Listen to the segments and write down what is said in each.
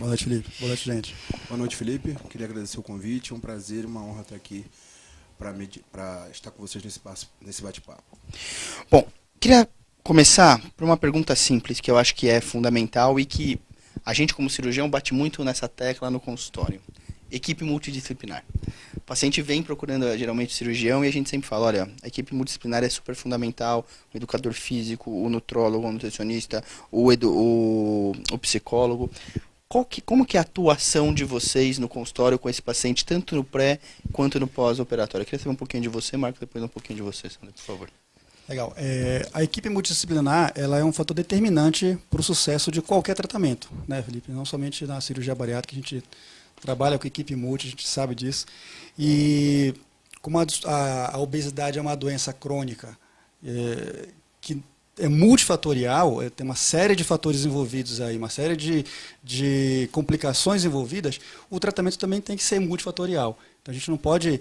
Boa noite, Felipe. Boa noite, gente. Boa noite, Felipe. Queria agradecer o convite. É um prazer e uma honra estar aqui para estar com vocês nesse bate-papo. Bom, queria começar por uma pergunta simples, que eu acho que é fundamental e que a gente, como cirurgião, bate muito nessa tecla no consultório. Equipe multidisciplinar. O paciente vem procurando geralmente o cirurgião e a gente sempre fala, olha, a equipe multidisciplinar é super fundamental, o educador físico, o nutrólogo, o nutricionista, o psicólogo. Como que é a atuação de vocês no consultório com esse paciente, tanto no pré quanto no pós-operatório? Eu queria saber um pouquinho de você, Marco, depois um pouquinho de você, Sandra, por favor. Legal. A equipe multidisciplinar ela é um fator determinante para o sucesso de qualquer tratamento, né, Felipe? Não somente na cirurgia bariátrica, a gente trabalha com equipe multi, a gente sabe disso. E como a obesidade é uma doença crônica que é multifatorial, tem uma série de fatores envolvidos aí, uma série de complicações envolvidas, o tratamento também tem que ser multifatorial. Então a gente não pode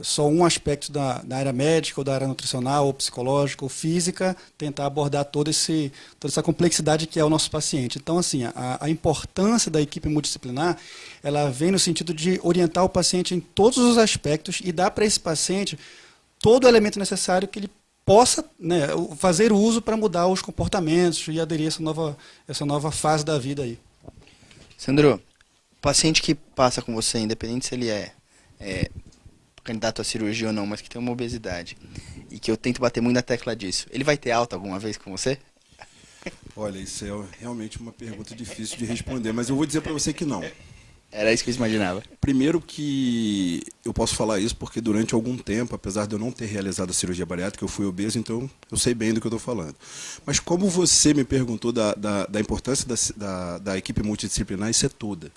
só um aspecto da área médica, ou da área nutricional, ou psicológica, ou física, tentar abordar toda essa complexidade que é o nosso paciente. Então, assim, a importância da equipe multidisciplinar, ela vem no sentido de orientar o paciente em todos os aspectos e dar para esse paciente todo o elemento necessário que ele possa, né, fazer uso para mudar os comportamentos e aderir a essa nova fase da vida aí. Sandro, o paciente que passa com você, independente se ele é candidato à cirurgia ou não, mas que tem uma obesidade, e que eu tento bater muito na tecla disso, ele vai ter alta alguma vez com você? Olha, isso é realmente uma pergunta difícil de responder, mas eu vou dizer para você que não. Era isso que eu imaginava. Primeiro que eu posso falar isso porque durante algum tempo, apesar de eu não ter realizado a cirurgia bariátrica, eu fui obeso, então eu sei bem do que eu estou falando. Mas como você me perguntou da importância da equipe multidisciplinar, isso é toda.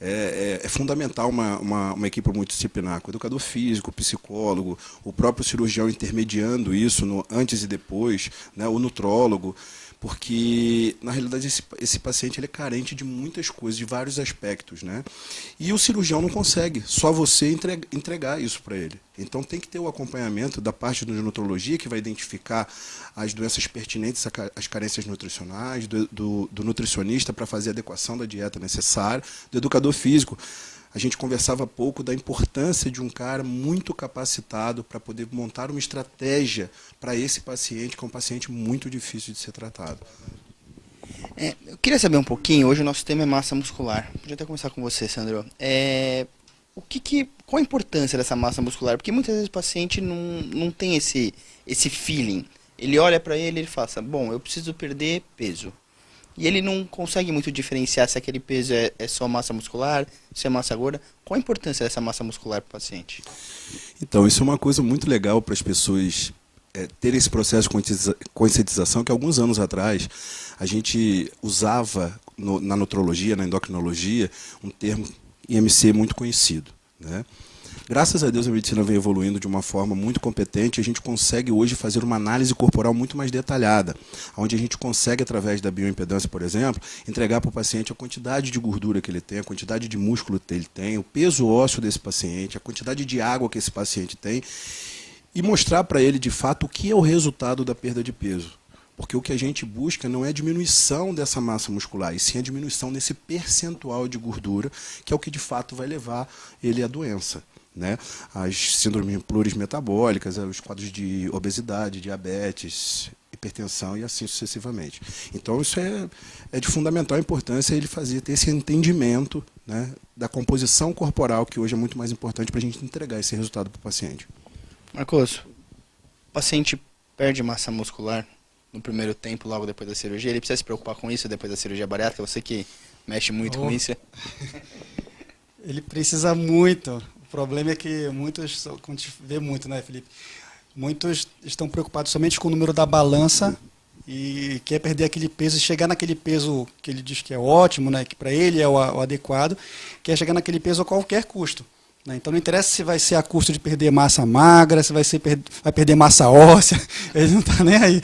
É fundamental uma equipe multidisciplinar, com o educador físico, o psicólogo, o próprio cirurgião intermediando isso no antes e depois, né, o nutrólogo, porque, na realidade, esse paciente ele é carente de muitas coisas, de vários aspectos, né? E o cirurgião não consegue, só você entregar isso para ele. Então tem que ter o acompanhamento da parte da nutrologia, que vai identificar as doenças pertinentes às carências nutricionais, do nutricionista para fazer a adequação da dieta necessária, do educador físico. A gente conversava há pouco da importância de um cara muito capacitado para poder montar uma estratégia para esse paciente, que é um paciente muito difícil de ser tratado. Eu queria saber um pouquinho, hoje o nosso tema é massa muscular. Podia até começar com você, Sandro. Qual a importância dessa massa muscular? Porque muitas vezes o paciente não tem esse feeling. Ele olha para ele e fala assim, bom, eu preciso perder peso. E ele não consegue muito diferenciar se aquele peso é só massa muscular, se é massa gorda. Qual a importância dessa massa muscular para o paciente? Então, isso é uma coisa muito legal para as pessoas terem esse processo de conscientização, que alguns anos atrás a gente usava na nutrologia, na endocrinologia, um termo IMC muito conhecido, né? Graças a Deus a medicina vem evoluindo de uma forma muito competente, a gente consegue hoje fazer uma análise corporal muito mais detalhada, onde a gente consegue, através da bioimpedância, por exemplo, entregar para o paciente a quantidade de gordura que ele tem, a quantidade de músculo que ele tem, o peso ósseo desse paciente, a quantidade de água que esse paciente tem, e mostrar para ele, de fato, o que é o resultado da perda de peso. Porque o que a gente busca não é a diminuição dessa massa muscular, e sim a diminuição nesse percentual de gordura, que é o que de fato vai levar ele à doença, né? As síndromes plurimetabólicas, os quadros de obesidade, diabetes, hipertensão e assim sucessivamente. Então isso é de fundamental importância ele ter esse entendimento, né, da composição corporal, que hoje é muito mais importante para a gente entregar esse resultado para o paciente. Marcos, o paciente perde massa muscular no primeiro tempo, logo depois da cirurgia, ele precisa se preocupar com isso depois da cirurgia bariátrica? Você que mexe muito com isso. Ele precisa muito. O problema é que muitos, como a gente vê muito, né, Felipe? Muitos estão preocupados somente com o número da balança e quer perder aquele peso e chegar naquele peso que ele diz que é ótimo, né, que para ele é o adequado, quer chegar naquele peso a qualquer custo. Então não interessa se vai ser a custo de perder massa magra, se vai perder massa óssea, ele não está nem aí.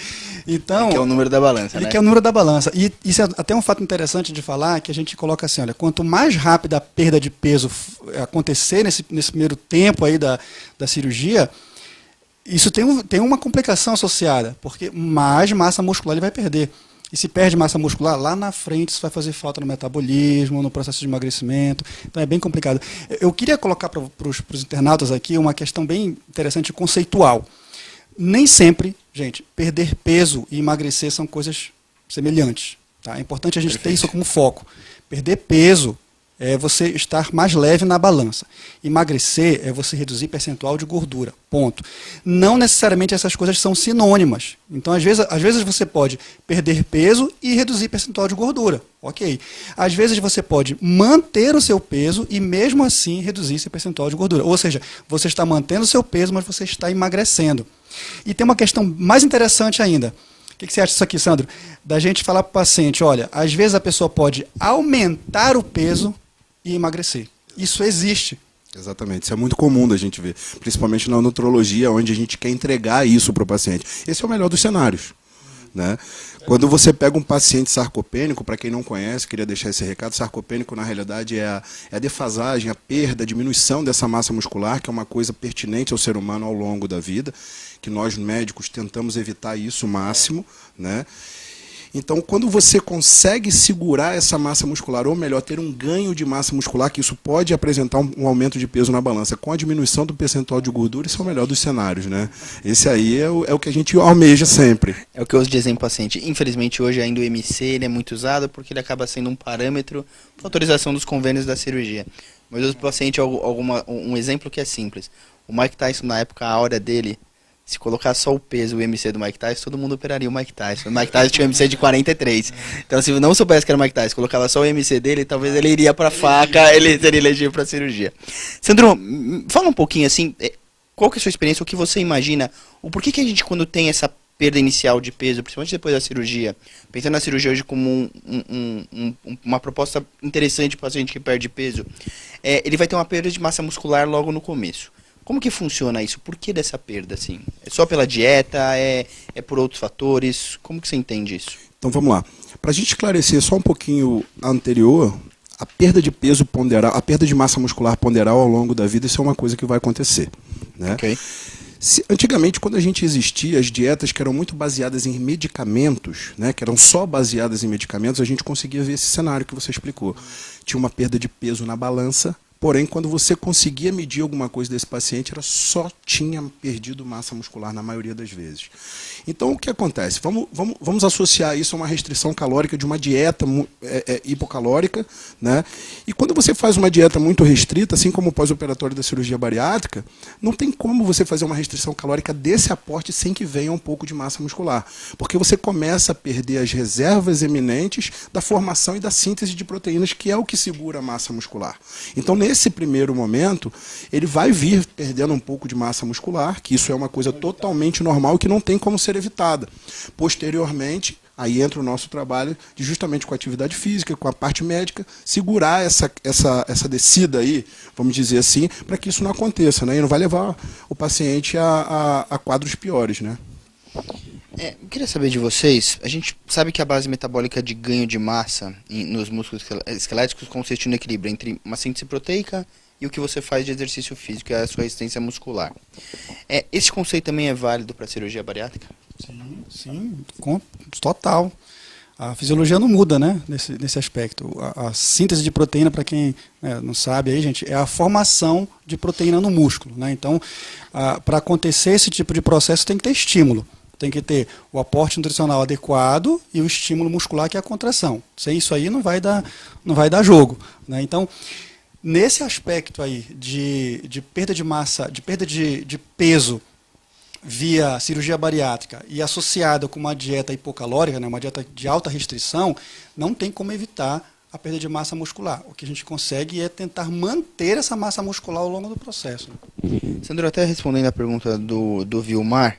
Então, ele quer o número da balança, ele né? quer o número da balança. E isso é até um fato interessante de falar, que a gente coloca assim, olha, quanto mais rápida a perda de peso acontecer nesse primeiro tempo aí da cirurgia, isso tem uma complicação associada, porque mais massa muscular ele vai perder. e se perde massa muscular, lá na frente isso vai fazer falta no metabolismo, no processo de emagrecimento. Então é bem complicado. Eu queria colocar para os internautas aqui uma questão bem interessante conceitual. Nem sempre, gente, perder peso e emagrecer são coisas semelhantes. Tá? É importante a gente ter isso como foco. Perder peso é você estar mais leve na balança. Emagrecer é você reduzir percentual de gordura. Ponto. Não necessariamente essas coisas são sinônimas. Então, às vezes você pode perder peso e reduzir percentual de gordura. Ok. Às vezes você pode manter o seu peso e mesmo assim reduzir esse percentual de gordura. Ou seja, você está mantendo o seu peso, mas você está emagrecendo. E tem uma questão mais interessante ainda. O que você acha disso aqui, Sandro? Da gente falar para o paciente, olha, às vezes a pessoa pode aumentar o peso e emagrecer. Isso existe. Exatamente, isso é muito comum da gente ver, principalmente na nutrologia, onde a gente quer entregar isso para o paciente. Esse é o melhor dos cenários, né? Quando você pega um paciente sarcopênico, para quem não conhece, queria deixar esse recado, sarcopênico na realidade é a defasagem, a perda, a diminuição dessa massa muscular, que é uma coisa pertinente ao ser humano ao longo da vida, que nós médicos tentamos evitar isso o máximo, né? Então, quando você consegue segurar essa massa muscular, ou melhor, ter um ganho de massa muscular, que isso pode apresentar um aumento de peso na balança, com a diminuição do percentual de gordura, isso é o melhor dos cenários, né? Esse aí é o que a gente almeja sempre. É o que eu uso de exemplo paciente. Infelizmente, hoje ainda o MC ele é muito usado porque ele acaba sendo um parâmetro para autorização dos convênios da cirurgia. Mas eu uso para o paciente um exemplo que é simples. O Mike Tyson, na época, a hora dele, se colocar só o peso, o MC do Mike Tyson, todo mundo operaria o Mike Tyson. O Mike Tyson tinha um MC de 43. Então, se não soubesse que era o Mike Tyson, colocava só o MC dele, talvez ele iria para faca, ele seria elegível para cirurgia. Sandro, fala um pouquinho assim, qual que é a sua experiência, o que você imagina, o porquê que a gente, quando tem essa perda inicial de peso, principalmente depois da cirurgia, pensando na cirurgia hoje como uma proposta interessante para o paciente que perde peso, ele vai ter uma perda de massa muscular logo no começo. Como que funciona isso? Por que dessa perda, assim? É só pela dieta? É por outros fatores? Como que você entende isso? Então vamos lá. Para a gente esclarecer só um pouquinho anterior, a perda de peso ponderal, a perda de massa muscular ponderal ao longo da vida, isso é uma coisa que vai acontecer, né? Ok. Antigamente, quando a gente existia, as dietas que eram muito baseadas em medicamentos, né, que eram só baseadas em medicamentos, a gente conseguia ver esse cenário que você explicou. Tinha uma perda de peso na balança, porém, quando você conseguia medir alguma coisa desse paciente, era só tinha perdido massa muscular na maioria das vezes. Então, o que acontece? Vamos associar isso a uma restrição calórica de uma dieta hipocalórica, né? E quando você faz uma dieta muito restrita, assim como o pós-operatório da cirurgia bariátrica, não tem como você fazer uma restrição calórica desse aporte sem que venha um pouco de massa muscular. Porque você começa a perder as reservas eminentes da formação e da síntese de proteínas, que é o que segura a massa muscular. Então, nesse primeiro momento, ele vai vir perdendo um pouco de massa muscular, que isso é uma coisa totalmente normal e que não tem como ser evitada. Posteriormente, aí entra o nosso trabalho de justamente com a atividade física, com a parte médica, segurar essa descida aí, vamos dizer assim, para que isso não aconteça, né? E não vai levar o paciente a quadros piores, né? Eu queria saber de vocês, a gente sabe que a base metabólica de ganho de massa nos músculos esqueléticos consiste no equilíbrio entre uma síntese proteica e o que você faz de exercício físico, que é a sua resistência muscular. Esse conceito também é válido para a cirurgia bariátrica? Sim, total. A fisiologia não muda, né, nesse aspecto. A síntese de proteína, para quem não sabe, aí, gente, é a formação de proteína no músculo, né? Então, para acontecer esse tipo de processo, tem que ter estímulo. Tem que ter o aporte nutricional adequado e o estímulo muscular, que é a contração. Sem isso aí não vai dar jogo, né? Então, nesse aspecto aí de perda de massa, de perda de peso via cirurgia bariátrica e associada com uma dieta hipocalórica, né, uma dieta de alta restrição, não tem como evitar a perda de massa muscular. O que a gente consegue é tentar manter essa massa muscular ao longo do processo. Sandro, até respondendo a pergunta do Vilmar,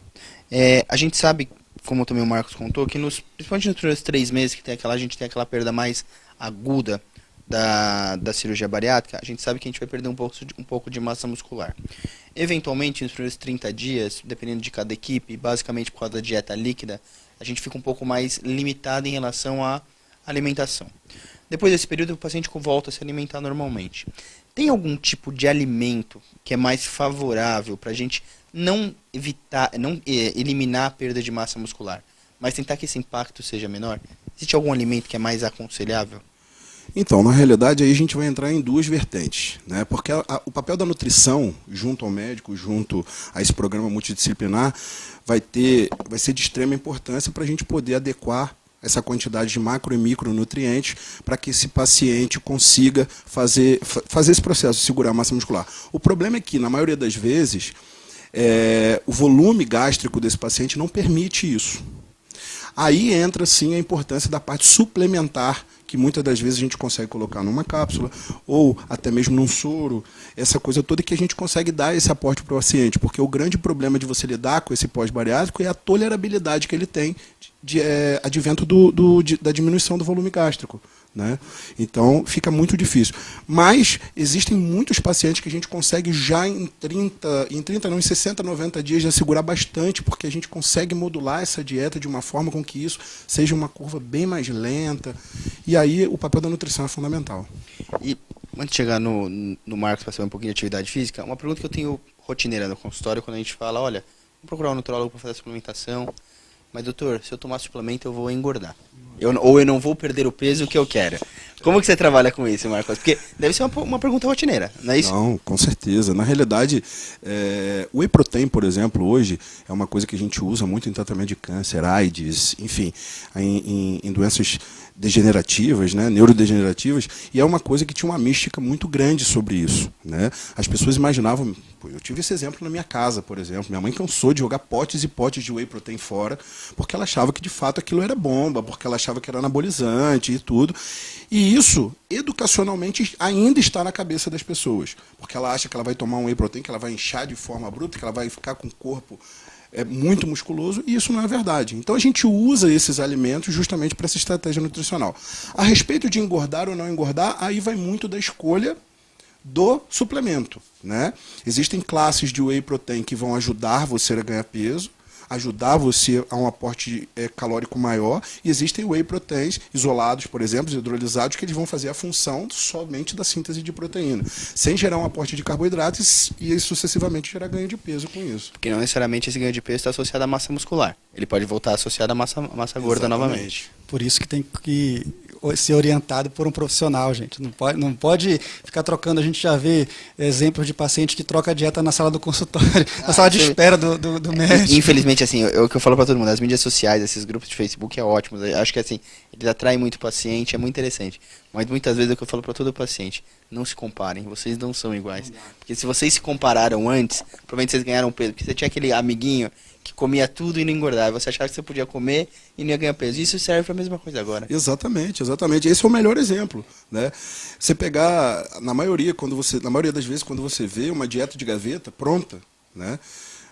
a gente sabe, como também o Marcos contou, que principalmente nos primeiros 3 meses que a gente tem aquela perda mais aguda da cirurgia bariátrica, a gente sabe que a gente vai perder um pouco de massa muscular. Eventualmente, nos primeiros 30 dias, dependendo de cada equipe, basicamente por causa da dieta líquida, a gente fica um pouco mais limitado em relação à alimentação. Depois desse período, o paciente volta a se alimentar normalmente. Tem algum tipo de alimento que é mais favorável para a gente não eliminar a perda de massa muscular, mas tentar que esse impacto seja menor? Existe algum alimento que é mais aconselhável? Então, na realidade, aí a gente vai entrar em duas vertentes, né? Porque o papel da nutrição, junto ao médico, junto a esse programa multidisciplinar, vai ser de extrema importância para a gente poder adequar essa quantidade de macro e micronutrientes para que esse paciente consiga fazer esse processo, segurar a massa muscular. O problema é que, na maioria das vezes, o volume gástrico desse paciente não permite isso. Aí entra, sim, a importância da parte suplementar, que muitas das vezes a gente consegue colocar numa cápsula ou até mesmo num soro, essa coisa toda que a gente consegue dar esse aporte para o paciente, porque o grande problema de você lidar com esse pós-bariátrico é a tolerabilidade que ele tem advento da diminuição do volume gástrico, né? Então fica muito difícil. Mas existem muitos pacientes que a gente consegue já em 60, 90 dias já segurar bastante, porque a gente consegue modular essa dieta de uma forma com que isso seja uma curva bem mais lenta. E aí o papel da nutrição é fundamental. E antes de chegar no Marcos para saber um pouquinho de atividade física, uma pergunta que eu tenho rotineira no consultório quando a gente fala, olha, vou procurar um nutrólogo para fazer a suplementação, mas doutor, se eu tomar suplemento eu vou engordar. Ou eu não vou perder o peso que eu quero. Como que você trabalha com isso, Marcos? Porque deve ser uma pergunta rotineira, não é isso? Não, com certeza. Na realidade, o whey protein, por exemplo, hoje é uma coisa que a gente usa muito em tratamento de câncer, AIDS, enfim, em doenças degenerativas, né, neurodegenerativas, e é uma coisa que tinha uma mística muito grande sobre isso, né? As pessoas imaginavam, eu tive esse exemplo na minha casa, por exemplo, minha mãe cansou de jogar potes e potes de whey protein fora, porque ela achava que de fato aquilo era bomba, porque ela achava que era anabolizante e tudo, e isso educacionalmente ainda está na cabeça das pessoas, porque ela acha que ela vai tomar um whey protein, que ela vai inchar de forma bruta, que ela vai ficar com o corpo muito musculoso, e isso não é verdade. Então a gente usa esses alimentos justamente para essa estratégia nutricional. A respeito de engordar ou não engordar, aí vai muito da escolha do suplemento, né? Existem classes de whey protein que vão ajudar você a ganhar peso, ajudar você a um aporte calórico maior, e existem whey proteins isolados, por exemplo, hidrolisados, que eles vão fazer a função somente da síntese de proteína, sem gerar um aporte de carboidratos e sucessivamente gerar ganho de peso com isso. Porque não necessariamente esse ganho de peso está associado à massa muscular. Ele pode voltar associado à massa gorda. Exatamente. Novamente. Por isso que tem que ser orientado por um profissional, gente. Não pode ficar trocando. A gente já vê exemplos de paciente que troca a dieta na sala do consultório, na sala de espera do médico. Infelizmente, assim, é o que eu falo para todo mundo, as mídias sociais, esses grupos de Facebook é ótimo. Acho que assim, eles atraem muito paciente, é muito interessante. Mas muitas vezes é o que eu falo para todo paciente, não se comparem, vocês não são iguais. Porque se vocês se compararam antes, provavelmente vocês ganharam peso, porque você tinha aquele amiguinho que comia tudo e não engordava, você achava que você podia comer e não ia ganhar peso. Isso serve para a mesma coisa agora. Exatamente. Esse é o melhor exemplo, né? Você pegar, na maioria das vezes, quando você vê uma dieta de gaveta pronta, né?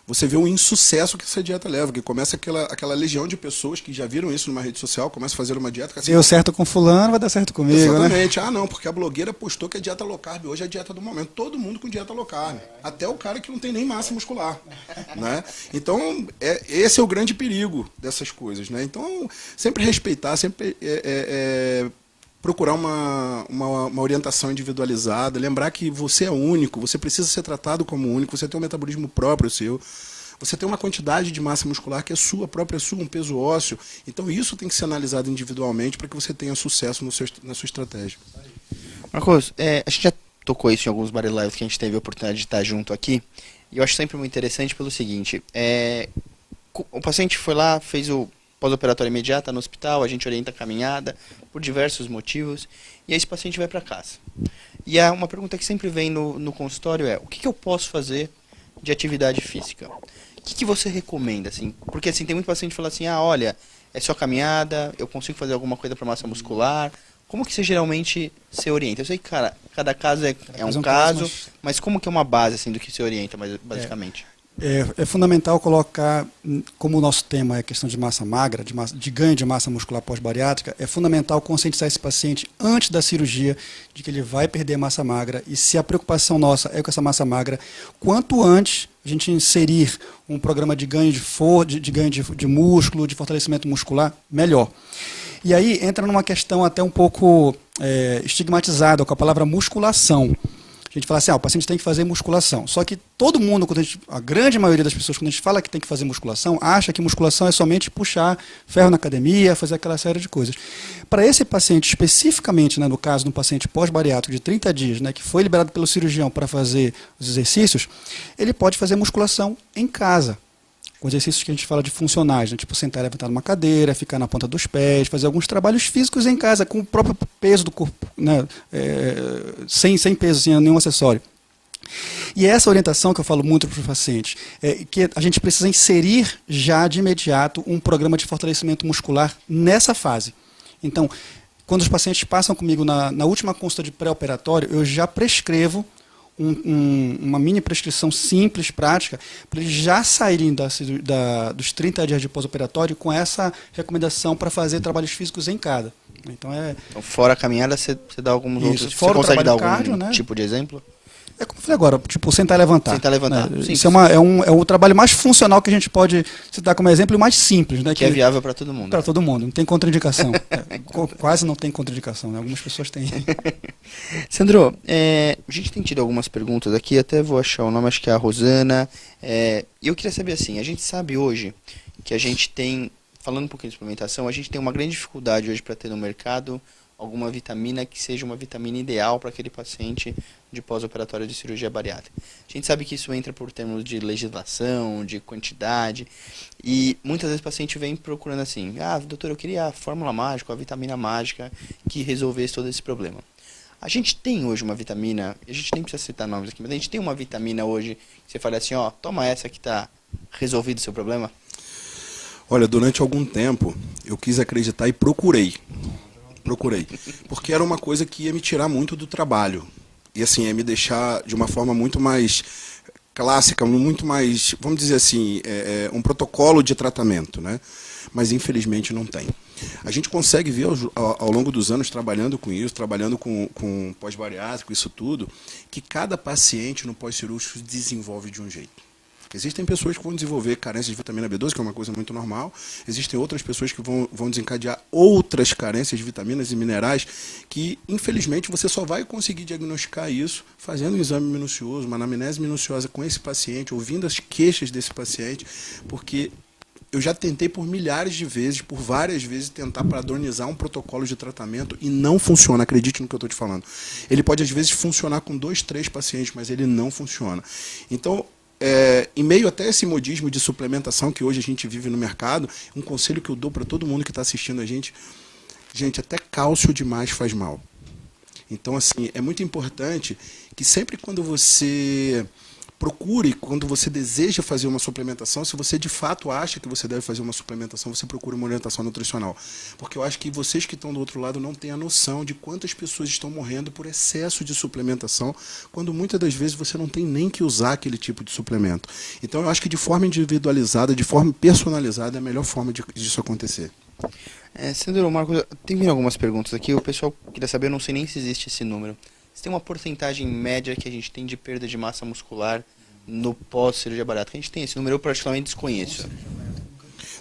Você vê o insucesso que essa dieta leva, que começa aquela legião de pessoas que já viram isso numa rede social, começa a fazer uma dieta... Deu certo com fulano, vai dar certo comigo, exatamente, né? Não, porque a blogueira postou que a dieta low carb hoje é a dieta do momento. Todo mundo com dieta low carb, até o cara que não tem nem massa muscular, né? Então, esse é o grande perigo dessas coisas, né? Então, sempre respeitar, sempre... procurar uma orientação individualizada, lembrar que você é único, você precisa ser tratado como único, você tem um metabolismo próprio seu, você tem uma quantidade de massa muscular que é sua, própria sua, um peso ósseo. Então isso tem que ser analisado individualmente para que você tenha sucesso na sua estratégia. Marcos, a gente já tocou isso em alguns Body Lives que a gente teve a oportunidade de estar junto aqui, e eu acho sempre muito interessante pelo seguinte, o paciente foi lá, fez o pós-operatório imediata no hospital, a gente orienta a caminhada por diversos motivos, e aí esse paciente vai para casa. E uma pergunta que sempre vem no consultório é, o que eu posso fazer de atividade física? O que você recomenda? Assim? Porque assim, tem muito paciente que fala assim, olha, é só caminhada, eu consigo fazer alguma coisa para massa muscular. Como que você geralmente se orienta? Eu sei que, cara, cada caso é um caso, mas como que é uma base assim, do que se orienta, basicamente? É fundamental colocar, como o nosso tema é a questão de massa magra, de ganho de massa muscular pós-bariátrica, é fundamental conscientizar esse paciente antes da cirurgia de que ele vai perder massa magra, e se a preocupação nossa é com essa massa magra, quanto antes a gente inserir um programa de ganho de ganho de músculo, de fortalecimento muscular, melhor. E aí entra numa questão até um pouco estigmatizada com a palavra musculação. A gente fala assim, o paciente tem que fazer musculação. Só que todo mundo, a grande maioria das pessoas, quando a gente fala que tem que fazer musculação, acha que musculação é somente puxar ferro na academia, fazer aquela série de coisas. Para esse paciente, especificamente, né, no caso de um paciente pós-bariátrico de 30 dias, né, que foi liberado pelo cirurgião para fazer os exercícios, ele pode fazer musculação em casa. Com exercícios que a gente fala de funcionais, né? Tipo sentar e levantar numa cadeira, ficar na ponta dos pés, fazer alguns trabalhos físicos em casa, com o próprio peso do corpo, né? Sem peso, sem nenhum acessório. E essa orientação que eu falo muito para os pacientes, é que a gente precisa inserir já de imediato um programa de fortalecimento muscular nessa fase. Então, quando os pacientes passam comigo na última consulta de pré-operatório, eu já prescrevo uma mini prescrição simples, prática, para eles já saírem dos 30 dias de pós-operatório com essa recomendação para fazer trabalhos físicos em casa. Então, fora a caminhada, você dá alguns isso, outros... Fora você consegue dar algum cardio, né? tipo de exemplo? É como eu falei agora, tipo, sentar e levantar. Sentar e levantar. Né? Isso é o trabalho mais funcional que a gente pode citar como exemplo e mais simples. Né? Que é viável para todo mundo. Para todo mundo, não tem contraindicação. Quase não tem contraindicação, né? Algumas pessoas têm. Sandro, a gente tem tido algumas perguntas aqui, até vou achar o nome, acho que é a Rosana. E eu queria saber assim, a gente sabe hoje que a gente tem, falando um pouquinho de suplementação, a gente tem uma grande dificuldade hoje para ter no mercado alguma vitamina que seja uma vitamina ideal para aquele paciente de pós-operatório de cirurgia bariátrica. A gente sabe que isso entra por termos de legislação, de quantidade, e muitas vezes o paciente vem procurando assim, doutor, eu queria a fórmula mágica, a vitamina mágica que resolvesse todo esse problema. A gente tem hoje uma vitamina, a gente nem precisa citar nomes aqui, mas a gente tem uma vitamina hoje que você fala assim, toma essa que está resolvido o seu problema? Olha, durante algum tempo eu quis acreditar e procurei, porque era uma coisa que ia me tirar muito do trabalho. E assim, ia me deixar de uma forma muito mais clássica, muito mais, vamos dizer assim, um protocolo de tratamento, né? Mas infelizmente não tem. A gente consegue ver ao longo dos anos trabalhando com isso, trabalhando com pós-bariátrico, isso tudo, que cada paciente no pós-cirúrgico desenvolve de um jeito. Existem pessoas que vão desenvolver carência de vitamina B12, que é uma coisa muito normal. Existem outras pessoas que vão desencadear outras carências de vitaminas e minerais que, infelizmente, você só vai conseguir diagnosticar isso fazendo um exame minucioso, uma anamnese minuciosa com esse paciente, ouvindo as queixas desse paciente, porque eu já tentei por milhares de vezes, por várias vezes, tentar padronizar um protocolo de tratamento e não funciona, acredite no que eu estou te falando. Ele pode, às vezes, funcionar com 2, 3 pacientes, mas ele não funciona. Então, em meio até esse modismo de suplementação que hoje a gente vive no mercado, um conselho que eu dou para todo mundo que está assistindo a gente, até cálcio demais faz mal. Então, assim, é muito importante que sempre quando você procure, quando você deseja fazer uma suplementação, se você de fato acha que você deve fazer uma suplementação, você procura uma orientação nutricional. Porque eu acho que vocês que estão do outro lado não têm a noção de quantas pessoas estão morrendo por excesso de suplementação, quando muitas das vezes você não tem nem que usar aquele tipo de suplemento. Então eu acho que de forma individualizada, de forma personalizada, é a melhor forma disso acontecer. Sandro, Marcos, tem vindo algumas perguntas aqui, o pessoal queria saber, eu não sei nem se existe esse número. Você tem uma porcentagem média que a gente tem de perda de massa muscular no pós-cirurgia bariátrica? A gente tem esse número, eu praticamente desconheço.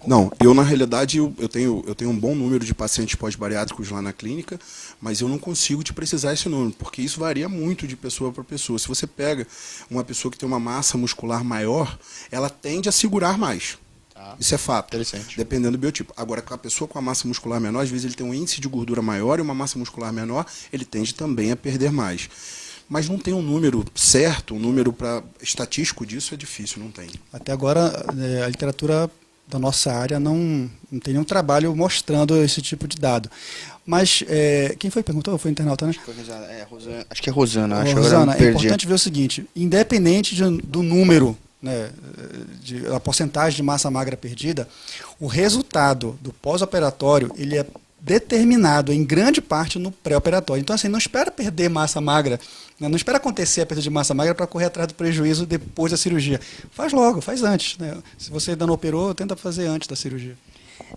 Não, eu na realidade eu tenho um bom número de pacientes pós-bariátricos lá na clínica, mas eu não consigo te precisar esse número, porque isso varia muito de pessoa para pessoa. Se você pega uma pessoa que tem uma massa muscular maior, ela tende a segurar mais. Isso é fato, dependendo do biotipo. Agora, com a pessoa com a massa muscular menor, às vezes ele tem um índice de gordura maior e uma massa muscular menor, ele tende também a perder mais. Mas não tem um número certo, um número estatístico disso é difícil, não tem. Até agora, a literatura da nossa área não tem nenhum trabalho mostrando esse tipo de dado. Mas, quem foi que perguntou? Foi internauta, né? Acho que é Rosana. Rosana, é importante ver o seguinte, independente do número, né, a porcentagem de massa magra perdida, o resultado do pós-operatório ele é determinado em grande parte no pré-operatório. Então, assim, não espera perder massa magra, né, não espera acontecer a perda de massa magra para correr atrás do prejuízo depois da cirurgia. Faz logo, faz antes. Né? Se você ainda não operou, tenta fazer antes da cirurgia.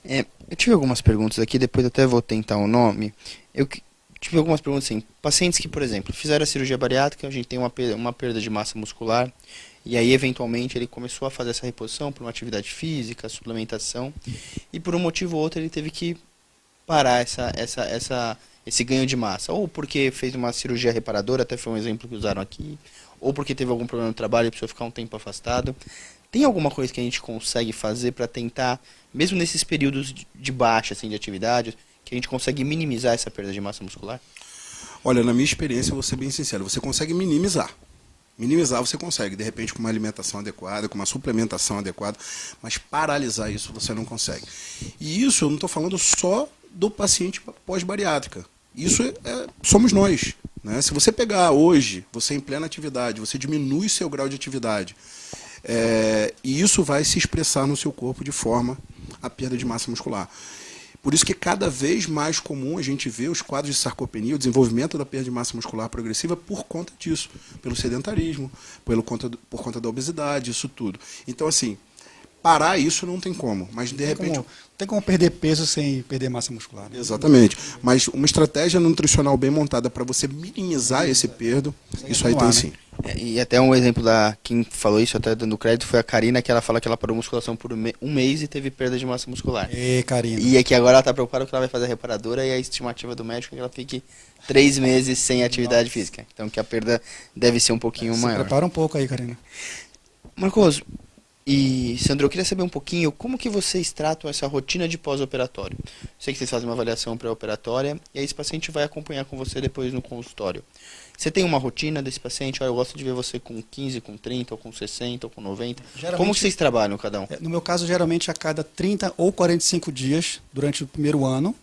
Eu tive algumas perguntas aqui, depois até vou tentar o nome. Eu tive algumas perguntas assim, pacientes que, por exemplo, fizeram a cirurgia bariátrica, a gente tem uma perda de massa muscular, e aí, eventualmente, ele começou a fazer essa reposição por uma atividade física, suplementação, e por um motivo ou outro ele teve que parar esse ganho de massa? Ou porque fez uma cirurgia reparadora, até foi um exemplo que usaram aqui, ou porque teve algum problema no trabalho e precisou ficar um tempo afastado. Tem alguma coisa que a gente consegue fazer para tentar, mesmo nesses períodos de baixa assim, de atividade, que a gente consegue minimizar essa perda de massa muscular? Olha, na minha experiência, eu vou ser bem sincero, você consegue minimizar. Minimizar você consegue, de repente com uma alimentação adequada, com uma suplementação adequada, mas paralisar isso você não consegue. E isso eu não estou falando só do paciente pós-bariátrica. Isso somos nós. Né? Se você pegar hoje, você em plena atividade, você diminui seu grau de atividade, e isso vai se expressar no seu corpo de forma a perda de massa muscular. Por isso que cada vez mais comum a gente vê os quadros de sarcopenia, o desenvolvimento da perda de massa muscular progressiva por conta disso, pelo sedentarismo, por conta da obesidade, isso tudo. Então, assim, parar isso não tem como, mas de repente... Não tem como perder peso sem perder massa muscular. Né? Exatamente. Mas uma estratégia nutricional bem montada para você minimizar esse perdo, isso aí tem sim. E até um exemplo quem falou isso, até dando crédito, foi a Karina, que ela fala que ela parou musculação por um mês e teve perda de massa muscular. Karina. E é que agora ela está preocupada que ela vai fazer a reparadora e a estimativa do médico é que ela fique 3 meses sem atividade física. Então que a perda deve ser um pouquinho maior. Prepara um pouco aí, Karina. Marcos e Sandro, eu queria saber um pouquinho como que vocês tratam essa rotina de pós-operatório. Sei que vocês fazem uma avaliação pré-operatória e aí esse paciente vai acompanhar com você depois no consultório. Você tem uma rotina desse paciente? Eu gosto de ver você com 15, com 30, ou com 60, ou com 90. Como que vocês trabalham cada um? No meu caso, geralmente a cada 30 ou 45 dias durante o primeiro ano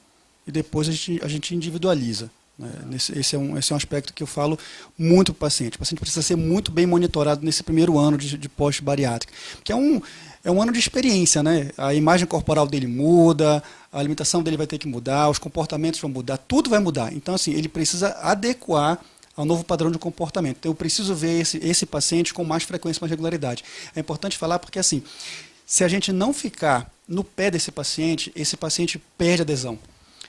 e depois a gente individualiza. Né? Esse é um aspecto que eu falo muito para o paciente. O paciente precisa ser muito bem monitorado nesse primeiro ano de pós-bariátrica. Porque é um ano de experiência, né? A imagem corporal dele muda, a alimentação dele vai ter que mudar, os comportamentos vão mudar, tudo vai mudar. Então, assim, ele precisa adequar ao novo padrão de comportamento. Então, eu preciso ver esse paciente com mais frequência, mais regularidade. É importante falar porque, assim, se a gente não ficar no pé desse paciente, esse paciente perde adesão.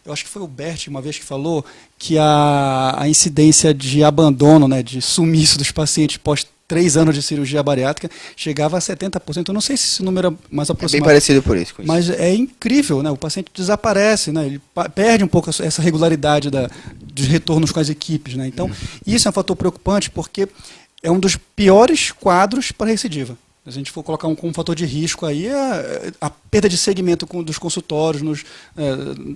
Eu acho que foi o Bert uma vez que falou que a incidência de abandono, né, de sumiço dos pacientes pós 3 anos de cirurgia bariátrica chegava a 70%. Eu não sei se esse número é mais aproximado. É bem parecido por isso. Mas é incrível, né? O paciente desaparece, né? Ele perde um pouco essa regularidade dos retornos com as equipes. Né? Então, isso é um fator preocupante porque é um dos piores quadros para recidiva. Se a gente for colocar como um fator de risco aí, a perda de segmento dos consultórios,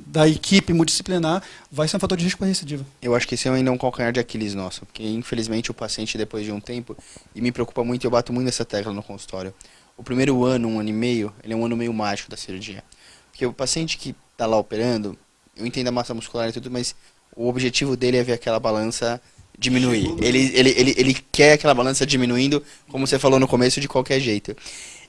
da equipe multidisciplinar, vai ser um fator de risco para recidiva. Eu acho que esse é ainda um calcanhar de Aquiles nosso, porque infelizmente o paciente depois de um tempo, e me preocupa muito, eu bato muito nessa tecla no consultório, o primeiro ano, 1 ano e meio, ele é um ano meio mágico da cirurgia. Porque o paciente que está lá operando, eu entendo a massa muscular e tudo, mas o objetivo dele é ver aquela balança diminuir. Ele quer aquela balança diminuindo, como você falou no começo, de qualquer jeito.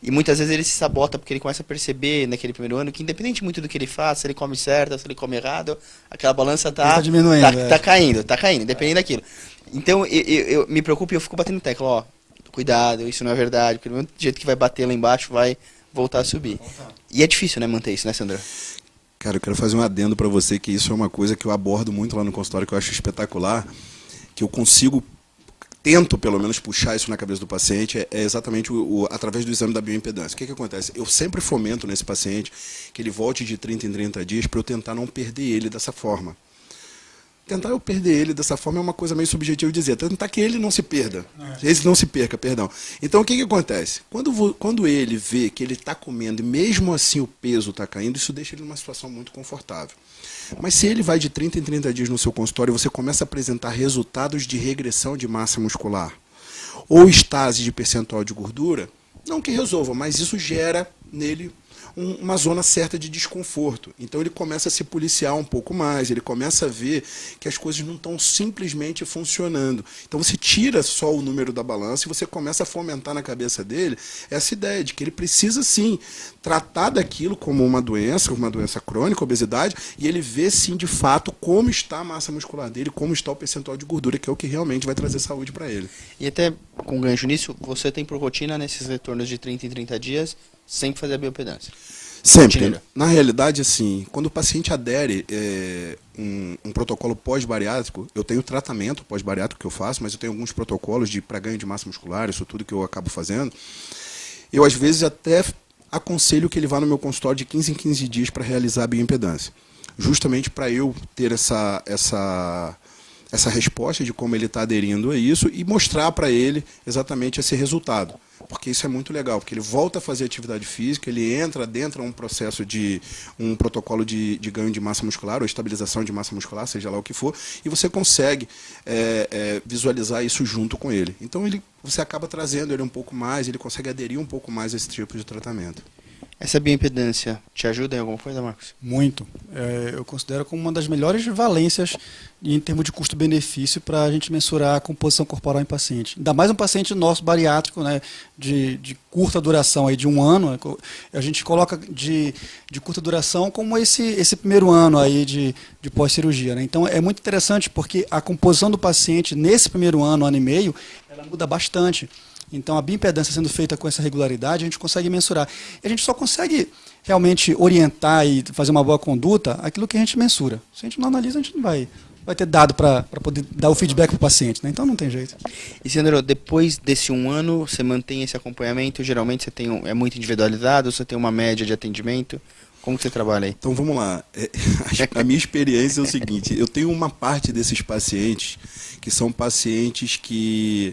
E muitas vezes ele se sabota porque ele começa a perceber naquele primeiro ano que independente muito do que ele faz, se ele come certo, se ele come errado, aquela balança tá diminuindo, tá caindo, independente daquilo. Então eu me preocupo e eu fico batendo tecla, ó, cuidado, isso não é verdade, porque do mesmo jeito que vai bater lá embaixo, vai voltar a subir. E é difícil, né, manter isso, né, Sandro? Cara, eu quero fazer um adendo para você, que isso é uma coisa que eu abordo muito lá no consultório, que eu acho espetacular, que eu tento pelo menos puxar isso na cabeça do paciente, é exatamente através do exame da bioimpedância. O que acontece? Eu sempre fomento nesse paciente que ele volte de 30 em 30 dias para eu tentar não perder ele dessa forma. Tentar eu perder ele dessa forma é uma coisa meio subjetiva de dizer, tentar que ele não se perda, ele não se perca, perdão. Então o que acontece? Quando ele vê que ele está comendo e mesmo assim o peso está caindo, isso deixa ele numa situação muito confortável. Mas se ele vai de 30 em 30 dias no seu consultório e você começa a apresentar resultados de regressão de massa muscular ou estase de percentual de gordura, não que resolva, mas isso gera nele uma zona certa de desconforto. Então ele começa a se policiar um pouco mais, ele começa a ver que as coisas não estão simplesmente funcionando. Então você tira só o número da balança e você começa a fomentar na cabeça dele essa ideia de que ele precisa sim tratar daquilo como uma doença crônica, obesidade, e ele vê sim de fato como está a massa muscular dele, como está o percentual de gordura, que é o que realmente vai trazer saúde para ele. E até com gancho nisso, você tem por rotina nesses retornos de 30 em 30 dias sempre fazer a bioimpedância? Sempre. Na realidade, assim, quando o paciente adere um protocolo pós-bariátrico, eu tenho tratamento pós-bariátrico que eu faço, mas eu tenho alguns protocolos para ganho de massa muscular, isso tudo que eu acabo fazendo. Eu, às vezes, até aconselho que ele vá no meu consultório de 15 em 15 dias para realizar a bioimpedância. justamente para eu ter essa resposta de como ele está aderindo a isso e mostrar para ele exatamente esse resultado. Porque isso é muito legal, porque ele volta a fazer atividade física, ele entra dentro de um processo de um protocolo de ganho de massa muscular ou estabilização de massa muscular, seja lá o que for, e você consegue visualizar isso junto com ele. Então você acaba trazendo ele um pouco mais, ele consegue aderir um pouco mais a esse tipo de tratamento. Essa bioimpedância te ajuda em alguma coisa, Marcos? Muito. Eu considero como uma das melhores valências em termos de custo-benefício para a gente mensurar a composição corporal em paciente. Ainda mais um paciente nosso bariátrico, né, de curta duração, aí, de 1 ano, a gente coloca de curta duração como esse primeiro ano aí de pós-cirurgia. Né? Então é muito interessante porque a composição do paciente nesse primeiro ano e meio, ela muda bastante. Então, a bioimpedância sendo feita com essa regularidade, a gente consegue mensurar. E a gente só consegue realmente orientar e fazer uma boa conduta aquilo que a gente mensura. Se a gente não analisa, a gente não vai ter dado para poder dar o feedback para o paciente. Né? Então, não tem jeito. E, Sandro, depois desse 1 ano, você mantém esse acompanhamento? Geralmente você é muito individualizado, você tem uma média de atendimento? Como que você trabalha aí? Então, vamos lá. A minha experiência é o seguinte, eu tenho uma parte desses pacientes que são pacientes que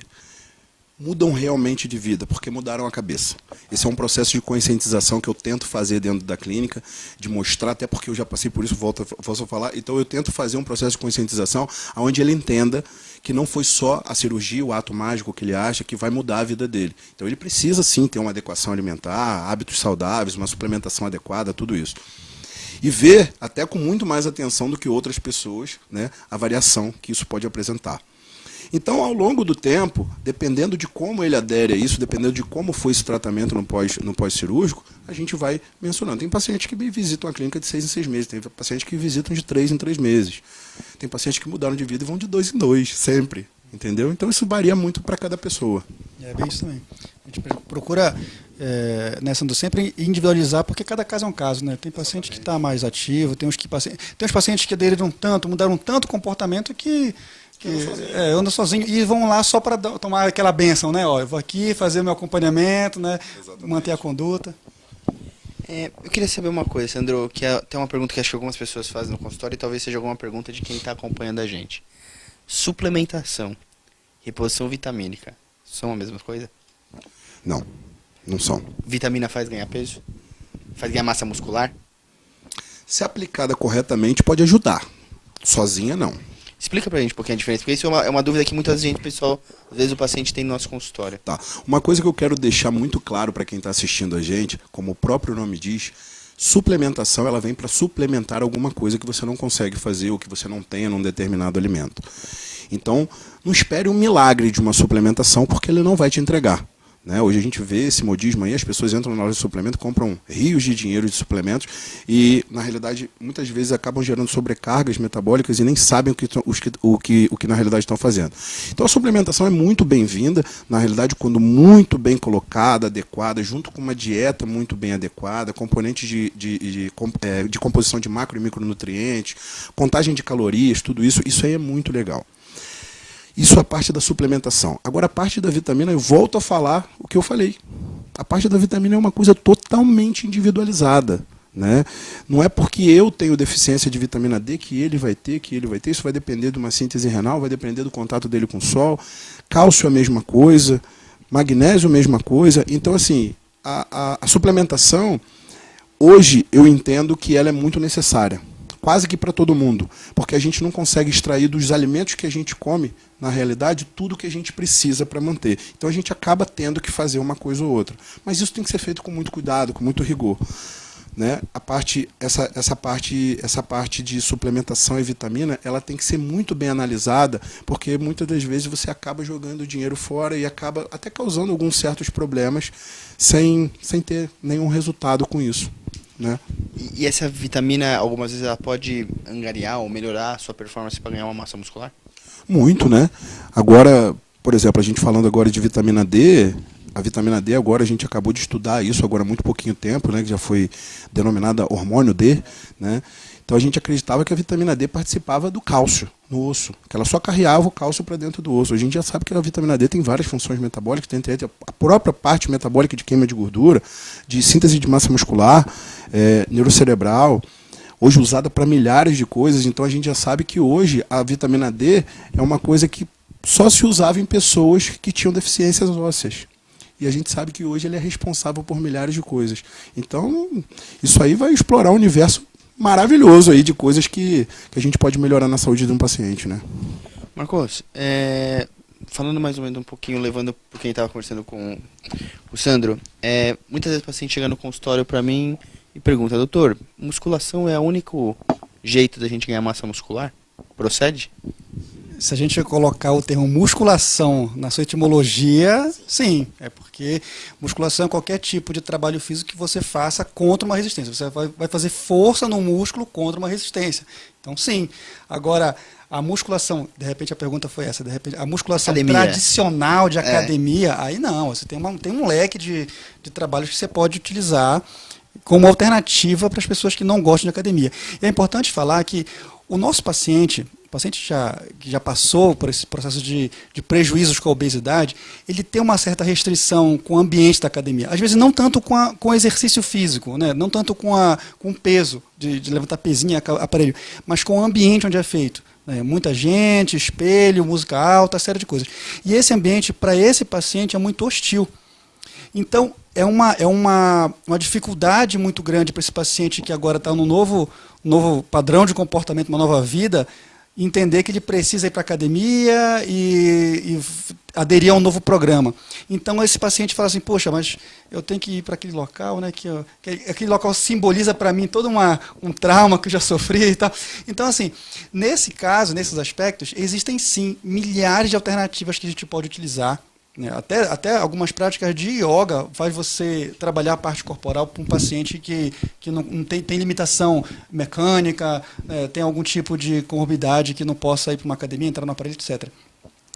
mudam realmente de vida, porque mudaram a cabeça. Esse é um processo de conscientização que eu tento fazer dentro da clínica, de mostrar, até porque eu já passei por isso, volto a falar, então eu tento fazer um processo de conscientização onde ele entenda que não foi só a cirurgia, o ato mágico que ele acha que vai mudar a vida dele. Então ele precisa sim ter uma adequação alimentar, hábitos saudáveis, uma suplementação adequada, tudo isso. E ver, até com muito mais atenção do que outras pessoas, né, a variação que isso pode apresentar. Então, ao longo do tempo, dependendo de como ele adere a isso, dependendo de como foi esse tratamento no pós-cirúrgico, a gente vai mencionando. Tem pacientes que visitam a clínica de 6 em 6 meses, tem pacientes que visitam de 3 em 3 meses. Tem pacientes que mudaram de vida e vão de 2 em 2, sempre. Entendeu? Então, isso varia muito para cada pessoa. É bem isso também. A gente procura, Sandro, sempre individualizar, porque cada caso é um caso. Né? Tem paciente que está mais ativo, tem uns pacientes que aderiram tanto, mudaram tanto o comportamento que andam sozinho e vão lá só para tomar aquela bênção, né? Ó, eu vou aqui fazer meu acompanhamento, né? Manter a conduta. Eu queria saber uma coisa, Sandro, que tem uma pergunta que acho que algumas pessoas fazem no consultório e talvez seja alguma pergunta de quem está acompanhando a gente. Suplementação, reposição vitamínica, são a mesma coisa? Não, não são. Vitamina faz ganhar peso? Faz ganhar massa muscular? Se aplicada corretamente, pode ajudar. Sozinha, não. Explica pra gente um pouquinho a diferença, porque isso é uma dúvida que muitas vezes, pessoal, às vezes o paciente tem no nosso consultório. Tá. Uma coisa que eu quero deixar muito claro para quem está assistindo a gente, como o próprio nome diz, suplementação ela vem para suplementar alguma coisa que você não consegue fazer ou que você não tenha num determinado alimento. Então, não espere um milagre de uma suplementação, porque ele não vai te entregar. Né? Hoje a gente vê esse modismo aí, as pessoas entram na loja de suplemento, compram rios de dinheiro de suplementos e, na realidade, muitas vezes acabam gerando sobrecargas metabólicas e nem sabem o que na realidade estão fazendo. Então a suplementação é muito bem-vinda, na realidade, quando muito bem colocada, adequada, junto com uma dieta muito bem adequada, componentes de composição de macro e micronutrientes, contagem de calorias, tudo isso aí é muito legal. Isso é a parte da suplementação. Agora, a parte da vitamina, eu volto a falar o que eu falei. A parte da vitamina é uma coisa totalmente individualizada. Né? Não é porque eu tenho deficiência de vitamina D que ele vai ter. Isso vai depender de uma síntese renal, vai depender do contato dele com o sol. Cálcio é a mesma coisa, magnésio a mesma coisa. Então, assim, a suplementação, hoje eu entendo que ela é muito necessária. Quase que para todo mundo, porque a gente não consegue extrair dos alimentos que a gente come, na realidade, tudo que a gente precisa para manter. Então a gente acaba tendo que fazer uma coisa ou outra. Mas isso tem que ser feito com muito cuidado, com muito rigor. Né? Essa parte de suplementação e vitamina, ela tem que ser muito bem analisada, porque muitas das vezes você acaba jogando o dinheiro fora e acaba até causando alguns certos problemas sem ter nenhum resultado com isso. Né? E essa vitamina, algumas vezes, ela pode angariar ou melhorar a sua performance para ganhar uma massa muscular? Muito, né? Agora, por exemplo, a gente falando agora de vitamina D, a vitamina D agora a gente acabou de estudar isso agora há muito pouquinho tempo, né? Que já foi denominada hormônio D, né? Então a gente acreditava que a vitamina D participava do cálcio no osso, que ela só carreava o cálcio para dentro do osso. A gente já sabe que a vitamina D tem várias funções metabólicas, dentre elas a própria parte metabólica de queima de gordura, de síntese de massa muscular, neurocerebral, hoje usada para milhares de coisas, então a gente já sabe que hoje a vitamina D é uma coisa que só se usava em pessoas que tinham deficiências ósseas. E a gente sabe que hoje ele é responsável por milhares de coisas. Então, isso aí vai explorar um universo maravilhoso aí de coisas que a gente pode melhorar na saúde de um paciente, né? Marcos, falando mais ou menos um pouquinho, levando por quem estava conversando com o Sandro, muitas vezes o paciente chega no consultório para mim e pergunta: doutor, musculação é o único jeito da gente ganhar massa muscular? Procede? Se a gente colocar o termo musculação na sua etimologia, sim. É porque musculação é qualquer tipo de trabalho físico que você faça contra uma resistência. Você vai fazer força no músculo contra uma resistência. Então, sim. Agora, a musculação, de repente a pergunta foi essa, de repente, a musculação tradicional de academia, aí não. Você tem um leque de trabalhos que você pode utilizar como alternativa para as pessoas que não gostam de academia. E é importante falar que o nosso paciente... O paciente que já passou por esse processo de prejuízos com a obesidade, ele tem uma certa restrição com o ambiente da academia. Às vezes não tanto com o exercício físico, né? Não tanto com o peso, de levantar pezinho, aparelho, mas com o ambiente onde é feito. Né? Muita gente, espelho, música alta, série de coisas. E esse ambiente, para esse paciente, é muito hostil. Então, é uma dificuldade muito grande para esse paciente que agora está num novo padrão de comportamento, uma nova vida, entender que ele precisa ir para a academia e aderir a um novo programa. Então, esse paciente fala assim, poxa, mas eu tenho que ir para aquele local, né, que aquele local simboliza para mim todo um trauma que eu já sofri e tal. Então, assim, nesse caso, nesses aspectos, existem sim milhares de alternativas que a gente pode utilizar. Até algumas práticas de yoga faz você trabalhar a parte corporal para um paciente que não tem limitação mecânica, tem algum tipo de comorbidade que não possa ir para uma academia, entrar no aparelho, etc.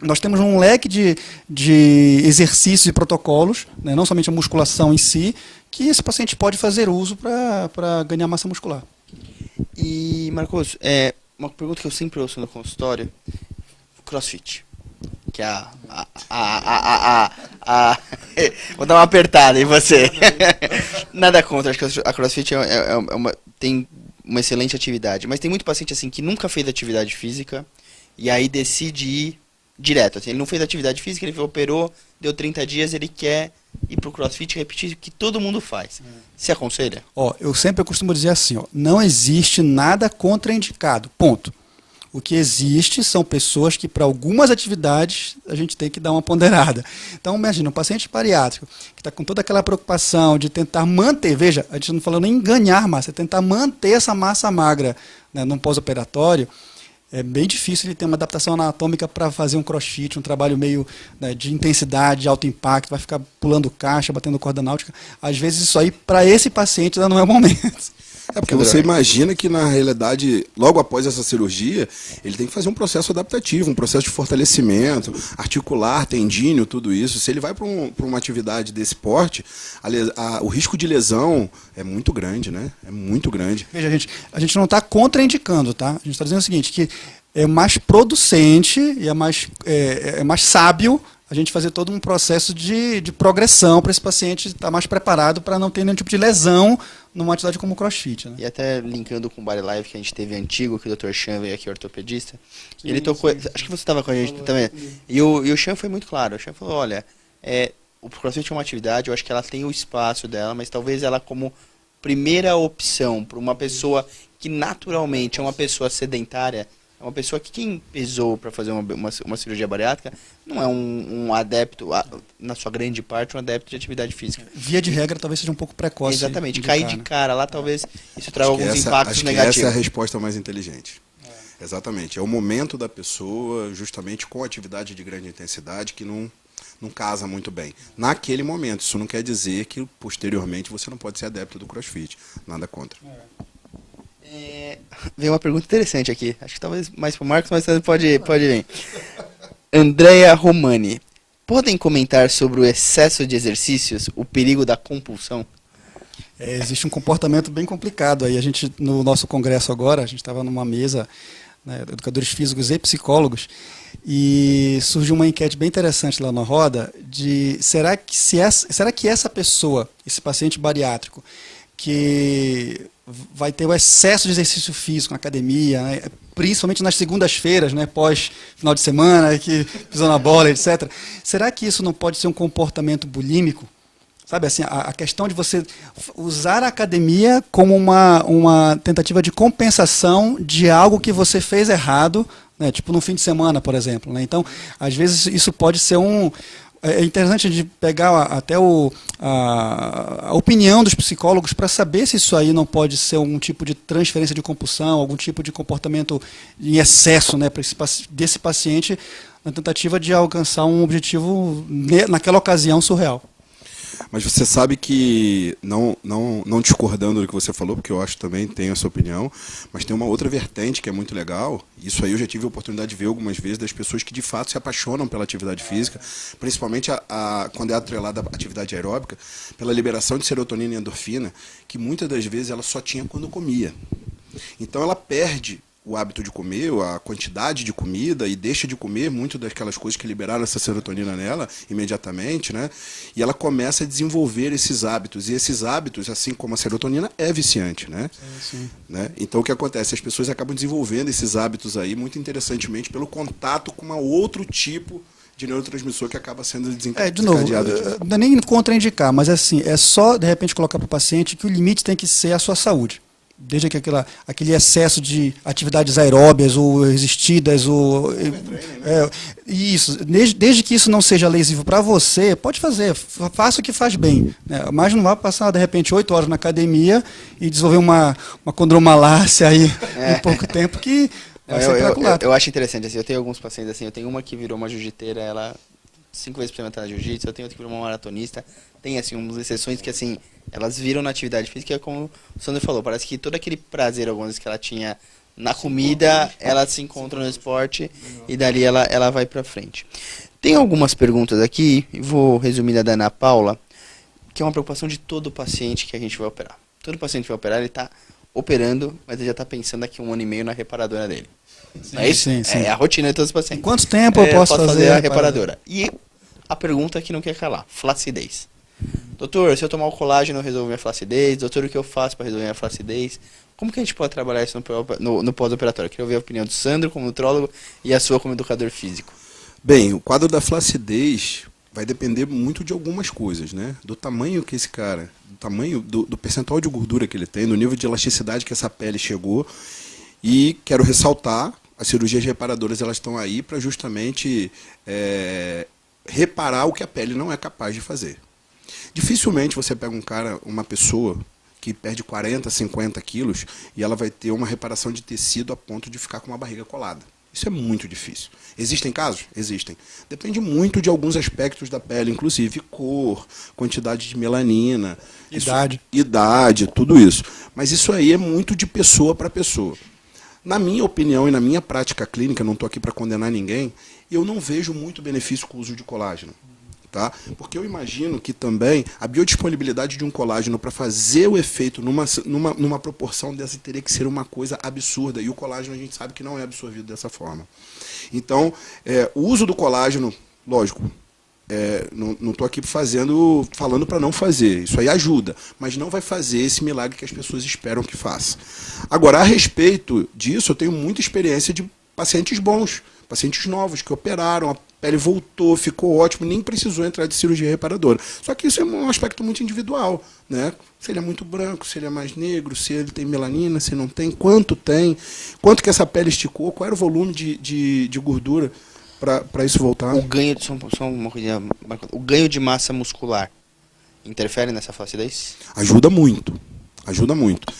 Nós temos um leque de exercícios e protocolos, né, não somente a musculação em si, que esse paciente pode fazer uso para ganhar massa muscular. E, Marcos, uma pergunta que eu sempre ouço no consultório: CrossFit. Que vou dar uma apertada em você. Nada contra, acho que a CrossFit tem uma excelente atividade, mas tem muito paciente assim que nunca fez atividade física e aí decide ir direto. Assim, ele não fez atividade física, ele operou, deu 30 dias, ele quer ir pro CrossFit e repetir o que todo mundo faz. Você aconselha? Eu sempre costumo dizer assim, não existe nada contraindicado, ponto. O que existe são pessoas que, para algumas atividades, a gente tem que dar uma ponderada. Então, imagina, um paciente bariátrico, que está com toda aquela preocupação de tentar manter, veja, a gente não falando em ganhar massa, é tentar manter essa massa magra, né, num pós-operatório. É bem difícil ele ter uma adaptação anatômica para fazer um crossfit, um trabalho meio, né, de intensidade, de alto impacto, vai ficar pulando caixa, batendo corda náutica. Às vezes isso aí, para esse paciente, ainda não é o momento. Porque você imagina que, na realidade, logo após essa cirurgia, ele tem que fazer um processo adaptativo, um processo de fortalecimento, articular, tendíneo, tudo isso. Se ele vai para uma atividade desse porte, o risco de lesão é muito grande, né? É muito grande. Veja, a gente não está contraindicando, tá? A gente está dizendo o seguinte, que é mais producente e é mais sábio a gente fazer todo um processo de progressão para esse paciente estar mais preparado para não ter nenhum tipo de lesão numa atividade como o CrossFit. Né? E até linkando com o Body Live que a gente teve antigo, que o Dr. Chan veio aqui, ortopedista, ele tocou, acho que você estava com a gente também, e o Chan foi muito claro, o Chan falou, olha, o CrossFit é uma atividade, eu acho que ela tem o espaço dela, mas talvez ela como primeira opção para uma pessoa que naturalmente é uma pessoa sedentária, uma pessoa que quem pesou para fazer uma cirurgia bariátrica não é um adepto, na sua grande parte, um adepto de atividade física. Via de regra, talvez seja um pouco precoce. Exatamente, cair de cara lá, talvez isso traga alguns impactos negativos. Essa é a resposta mais inteligente. Exatamente. É o momento da pessoa, justamente com atividade de grande intensidade, que não casa muito bem. Naquele momento, isso não quer dizer que posteriormente você não pode ser adepto do CrossFit. Nada contra. Veio uma pergunta interessante aqui. Acho que talvez mais para o Marcos, mas pode vir. Andrea Romani. Podem comentar sobre o excesso de exercícios, o perigo da compulsão? Existe um comportamento bem complicado. Aí no nosso congresso agora, a gente estava numa mesa, né, educadores físicos e psicólogos, e surgiu uma enquete bem interessante lá na roda de será que essa pessoa, esse paciente bariátrico, que vai ter o excesso de exercício físico na academia, né? Principalmente nas segundas-feiras, né? Pós final de semana, que pisou na bola, etc. Será que isso não pode ser um comportamento bulímico? Sabe, assim, a questão de você usar a academia como uma tentativa de compensação de algo que você fez errado, né? Tipo no fim de semana, por exemplo, né? Então, às vezes, isso pode ser É interessante de pegar até a opinião dos psicólogos para saber se isso aí não pode ser algum tipo de transferência de compulsão, algum tipo de comportamento em excesso, né, desse paciente, na tentativa de alcançar um objetivo naquela ocasião surreal. Mas você sabe que, não discordando do que você falou, porque eu acho também, tenho essa opinião, mas tem uma outra vertente que é muito legal, isso aí eu já tive a oportunidade de ver algumas vezes, das pessoas que de fato se apaixonam pela atividade física, principalmente quando é atrelada à atividade aeróbica, pela liberação de serotonina e endorfina, que muitas das vezes ela só tinha quando comia. Então ela perde o hábito de comer, a quantidade de comida, e deixa de comer muito daquelas coisas que liberaram essa serotonina nela imediatamente, né? E ela começa a desenvolver esses hábitos. E esses hábitos, assim como a serotonina, é viciante, né? Sim. Né? Então o que acontece? As pessoas acabam desenvolvendo esses hábitos aí, muito interessantemente, pelo contato com um outro tipo de neurotransmissor que acaba sendo desencadeado. De novo, não é nem contraindicar, mas assim, é só, de repente, colocar para o paciente que o limite tem que ser a sua saúde. Desde que aquele excesso de atividades aeróbias ou resistidas, isso, desde que isso não seja lesivo para você, pode fazer, faça o que faz bem, né? Mas não vá passar, de repente, 8 horas na academia e desenvolver uma condromalácia aí em pouco tempo que vai ser eu acho interessante, assim, eu tenho alguns pacientes assim, eu tenho uma que virou uma jiu-jiteira, ela 5 vezes por semana tá na jiu-jitsu, eu tenho outra que virou uma maratonista, tem assim umas exceções que assim, elas viram na atividade física, como o Sandro falou, parece que todo aquele prazer, algumas vezes que ela tinha na comida, ela se encontra no esporte e dali ela vai pra frente. Tem algumas perguntas aqui, vou resumir da Ana Paula, que é uma preocupação de todo paciente que a gente vai operar. Todo paciente que vai operar, ele tá operando, mas ele já tá pensando daqui 1 ano e meio na reparadora dele. Sim, Não é isso? sim. É a rotina de todos os pacientes. Em quanto tempo eu posso fazer a reparadora? E a pergunta que não quer calar, flacidez. Doutor, se eu tomar o colágeno eu resolvo minha flacidez? Doutor, o que eu faço para resolver minha flacidez? Como que a gente pode trabalhar isso no pós-operatório? Queria ouvir a opinião do Sandro como nutrólogo e a sua como educador físico. Bem, o quadro da flacidez vai depender muito de algumas coisas, né? Do tamanho que esse cara, do tamanho do percentual de gordura que ele tem, do nível de elasticidade que essa pele chegou. E quero ressaltar, as cirurgias reparadoras elas estão aí para justamente reparar o que a pele não é capaz de fazer. Dificilmente você pega uma pessoa que perde 40, 50 quilos e ela vai ter uma reparação de tecido a ponto de ficar com uma barriga colada. Isso é muito difícil. Existem casos? Existem. Depende muito de alguns aspectos da pele, inclusive cor, quantidade de melanina, idade, tudo isso. Mas isso aí é muito de pessoa para pessoa. Na minha opinião e na minha prática clínica, não estou aqui para condenar ninguém, eu não vejo muito benefício com o uso de colágeno. Tá? Porque eu imagino que também a biodisponibilidade de um colágeno para fazer o efeito numa proporção dessa teria que ser uma coisa absurda. E o colágeno a gente sabe que não é absorvido dessa forma. Então, o uso do colágeno, lógico, não estou aqui falando para não fazer. Isso aí ajuda, mas não vai fazer esse milagre que as pessoas esperam que faça. Agora, a respeito disso, eu tenho muita experiência de pacientes bons, pacientes novos que operaram, a pele voltou, ficou ótimo, nem precisou entrar de cirurgia reparadora. Só que isso é um aspecto muito individual, né? Se ele é muito branco, se ele é mais negro, se ele tem melanina, se não tem, quanto que essa pele esticou, qual era o volume de gordura para isso voltar. O ganho, o ganho de massa muscular interfere nessa flacidez? Ajuda muito, ajuda muito.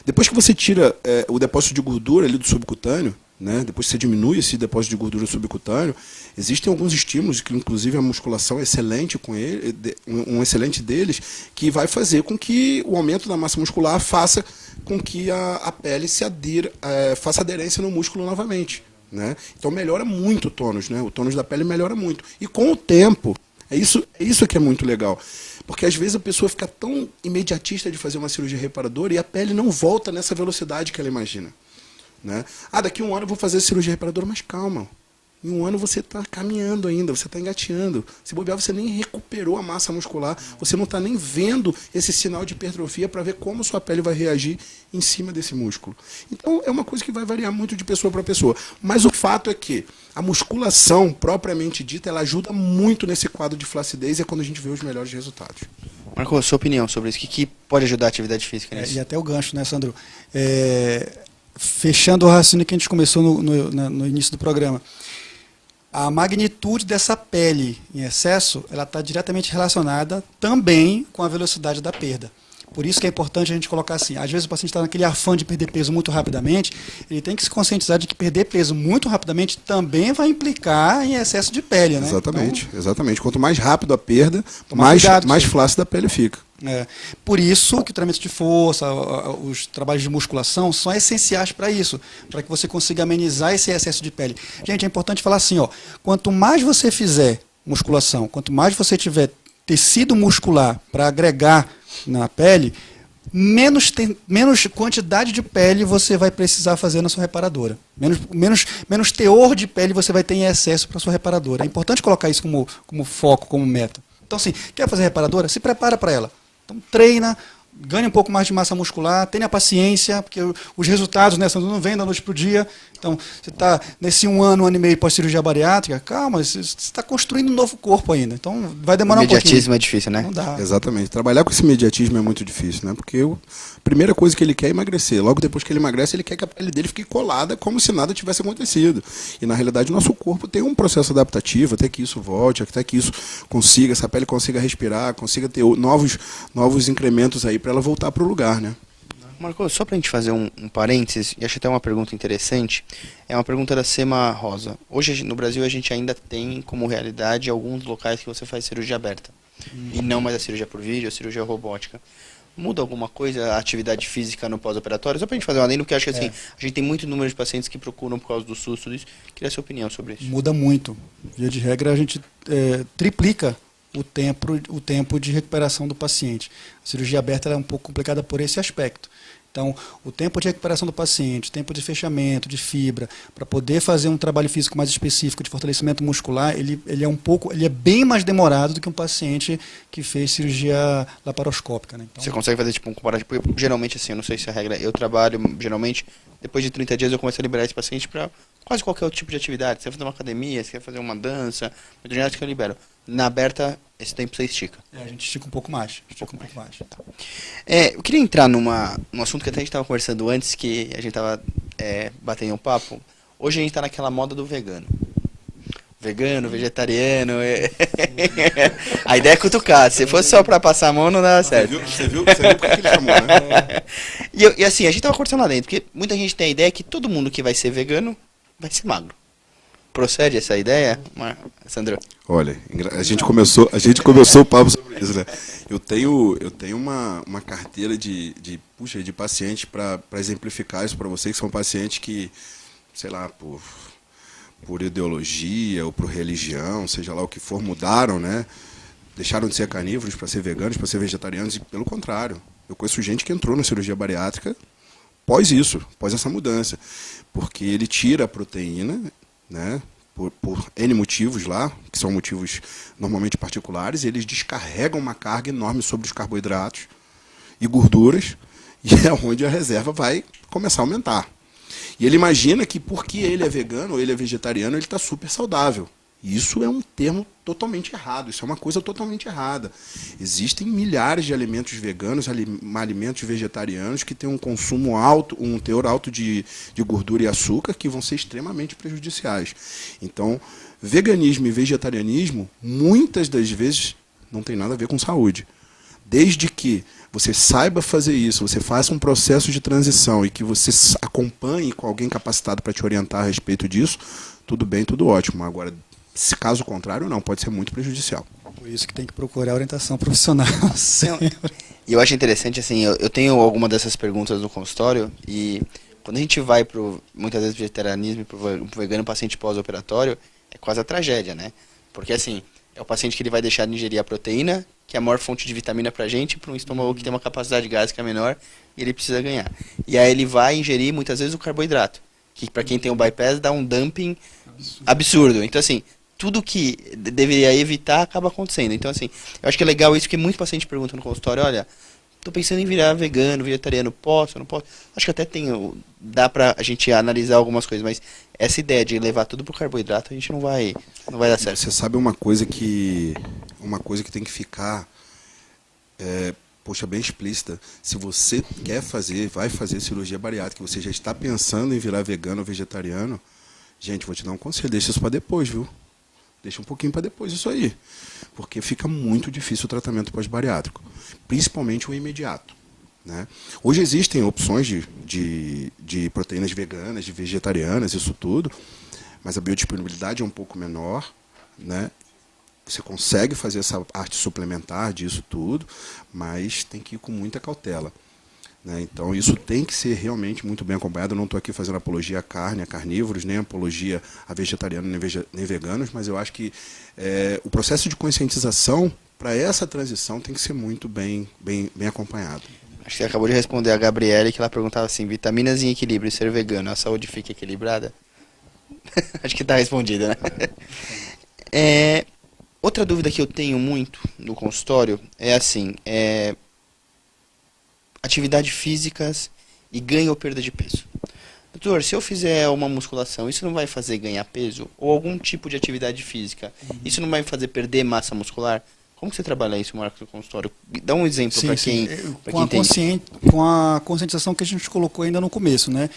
Depois que você tira o depósito de gordura ali do subcutâneo, né, depois que você diminui esse depósito de gordura subcutâneo, existem alguns estímulos, que inclusive a musculação é excelente com ele, um excelente deles, que vai fazer com que o aumento da massa muscular faça com que a pele faça aderência no músculo novamente. Né? Então melhora muito o tônus, né? O tônus da pele melhora muito. E com o tempo, é isso que é muito legal. Porque às vezes a pessoa fica tão imediatista de fazer uma cirurgia reparadora e a pele não volta nessa velocidade que ela imagina. Né? Daqui a 1 ano eu vou fazer cirurgia reparadora, mas calma. Em um ano você está caminhando ainda, você está engateando. Se bobear, você nem recuperou a massa muscular, você não está nem vendo esse sinal de hipertrofia para ver como sua pele vai reagir em cima desse músculo. Então, é uma coisa que vai variar muito de pessoa para pessoa. Mas o fato é que a musculação, propriamente dita, ela ajuda muito nesse quadro de flacidez e é quando a gente vê os melhores resultados. Marco, sua opinião sobre isso? O que pode ajudar a atividade física nisso? E até o gancho, né, Sandro? Fechando o raciocínio que a gente começou no início do programa. A magnitude dessa pele em excesso, ela está diretamente relacionada também com a velocidade da perda. Por isso que é importante a gente colocar assim, às vezes o paciente está naquele afã de perder peso muito rapidamente, ele tem que se conscientizar de que perder peso muito rapidamente também vai implicar em excesso de pele, né? Exatamente, Então, exatamente. Quanto mais rápido a perda, Tomar cuidado com mais isso. flácida a pele fica. Por isso que o treinamento de força, os trabalhos de musculação são essenciais para isso, para que você consiga amenizar esse excesso de pele. Gente, é importante falar assim, ó, quanto mais você fizer musculação, quanto mais você tiver tecido muscular para agregar na pele, menos quantidade de pele você vai precisar fazer na sua reparadora. Menos teor de pele você vai ter em excesso para a sua reparadora. É importante colocar isso como foco, como meta. Então, assim, quer fazer reparadora? Se prepara para ela. Então, treina, ganhe um pouco mais de massa muscular, tenha paciência, porque os resultados, né, não vêm da noite para o dia. Então, você está nesse um ano e meio pós-cirurgia bariátrica, calma, você está construindo um novo corpo ainda. Então, vai demorar um pouquinho. O imediatismo é difícil, né? Não dá. Exatamente. Trabalhar com esse imediatismo é muito difícil, né? Porque a primeira coisa que ele quer é emagrecer. Logo depois que ele emagrece, ele quer que a pele dele fique colada como se nada tivesse acontecido. E, na realidade, o nosso corpo tem um processo adaptativo até que isso volte, até que isso consiga, essa pele consiga respirar, consiga ter novos incrementos aí para ela voltar para o lugar, né? Marco, só para a gente fazer um parênteses, e acho até uma pergunta interessante, é uma pergunta da Sema Rosa. Hoje no Brasil a gente ainda tem como realidade alguns locais que você faz cirurgia aberta, e não mais a cirurgia por vídeo, a cirurgia robótica. Muda alguma coisa a atividade física no pós-operatório? Só para a gente fazer um adendo, porque eu acho que assim, a gente tem muito número de pacientes que procuram por causa do susto, tudo isso. Queria a sua opinião sobre isso. Muda muito. Via de regra, a gente triplica o tempo de recuperação do paciente. A cirurgia aberta é um pouco complicada por esse aspecto. Então, o tempo de recuperação do paciente, o tempo de fechamento, de fibra, para poder fazer um trabalho físico mais específico de fortalecimento muscular, ele é bem mais demorado do que um paciente que fez cirurgia laparoscópica, né? Então, você consegue fazer tipo um comparativo? Porque, geralmente, assim, eu não sei se a regra, eu trabalho, geralmente, depois de 30 dias eu começo a liberar esse paciente para quase qualquer outro tipo de atividade. Você quer fazer uma academia, você quer fazer uma dança, que eu libero. Na aberta, esse tempo você estica. a gente estica um pouco mais. Eu queria entrar num assunto que até a gente estava conversando antes, que a gente estava batendo um papo. Hoje a gente está naquela moda do vegano. Vegano, vegetariano. A ideia é cutucar. Se fosse só para passar a mão, não dava certo. Você viu porque ele chamou, né? E assim, a gente estava conversando lá dentro, porque muita gente tem a ideia que todo mundo que vai ser vegano vai ser magro. Procede essa ideia, Sandro? Olha, a gente começou o papo sobre isso, né? Eu tenho uma carteira de pacientes para exemplificar isso para vocês, que são pacientes que, sei lá, por ideologia ou por religião, seja lá o que for, mudaram, né? Deixaram de ser carnívoros para ser veganos, para ser vegetarianos, e pelo contrário. Eu conheço gente que entrou na cirurgia bariátrica pós essa mudança, porque ele tira a proteína, né, por N motivos lá, que são motivos normalmente particulares, e eles descarregam uma carga enorme sobre os carboidratos e gorduras, e é onde a reserva vai começar a aumentar. E ele imagina que porque ele é vegano ou ele é vegetariano, ele está super saudável. E isso é um termo totalmente errado, isso é uma coisa totalmente errada. Existem milhares de alimentos veganos, alimentos vegetarianos que têm um consumo alto, um teor alto de gordura e açúcar que vão ser extremamente prejudiciais. Então, veganismo e vegetarianismo, muitas das vezes, não tem nada a ver com saúde. Desde que você saiba fazer isso, você faça um processo de transição e que você acompanhe com alguém capacitado para te orientar a respeito disso, tudo bem, tudo ótimo. Agora, se caso contrário, não, pode ser muito prejudicial. Por isso que tem que procurar orientação profissional sempre. E eu acho interessante, assim, eu tenho alguma dessas perguntas no consultório e quando a gente vai muitas vezes, vegetarianismo e pro vegano paciente pós-operatório, é quase a tragédia, né? Porque, assim, é o paciente que ele vai deixar de ingerir a proteína, que é a maior fonte de vitamina pra gente, para um estômago que tem uma capacidade gástrica menor, e ele precisa ganhar. E aí ele vai ingerir, muitas vezes, o carboidrato, que para quem tem o bypass dá um dumping absurdo. Então, assim, tudo que deveria evitar acaba acontecendo. Então, assim, eu acho que é legal isso, porque muito paciente pergunta no consultório, olha, tô pensando em virar vegano, vegetariano, posso, não posso? Acho que até dá pra a gente analisar algumas coisas, mas essa ideia de levar tudo pro carboidrato, a gente não vai dar certo. Você sabe uma coisa que tem que ficar, poxa, bem explícita. Se você vai fazer cirurgia bariátrica, você já está pensando em virar vegano ou vegetariano, gente, vou te dar um conselho, deixa isso para depois, viu? Deixa um pouquinho para depois isso aí. Porque fica muito difícil o tratamento pós-bariátrico, principalmente o imediato, né? Hoje existem opções de proteínas veganas, de vegetarianas, isso tudo, mas a biodisponibilidade é um pouco menor, né? Você consegue fazer essa arte suplementar disso tudo, mas tem que ir com muita cautela, né? Então, isso tem que ser realmente muito bem acompanhado. Eu não estou aqui fazendo apologia à carne, a carnívoros, nem apologia a vegetarianos, nem veganos, mas eu acho que o processo de conscientização para essa transição tem que ser muito bem acompanhado. Acho que você acabou de responder a Gabriele, que ela perguntava assim, vitaminas em equilíbrio e ser vegano, a saúde fica equilibrada? Acho que está respondida, né? Outra dúvida que eu tenho muito no consultório é assim, atividades físicas e ganho ou perda de peso. Doutor, se eu fizer uma musculação, isso não vai fazer ganhar peso? Ou algum tipo de atividade física, isso não vai fazer perder massa muscular? Como que você trabalha isso, Marcos, no consultório? Dá um exemplo para quem entende. Com a conscientização que a gente colocou ainda no começo, né?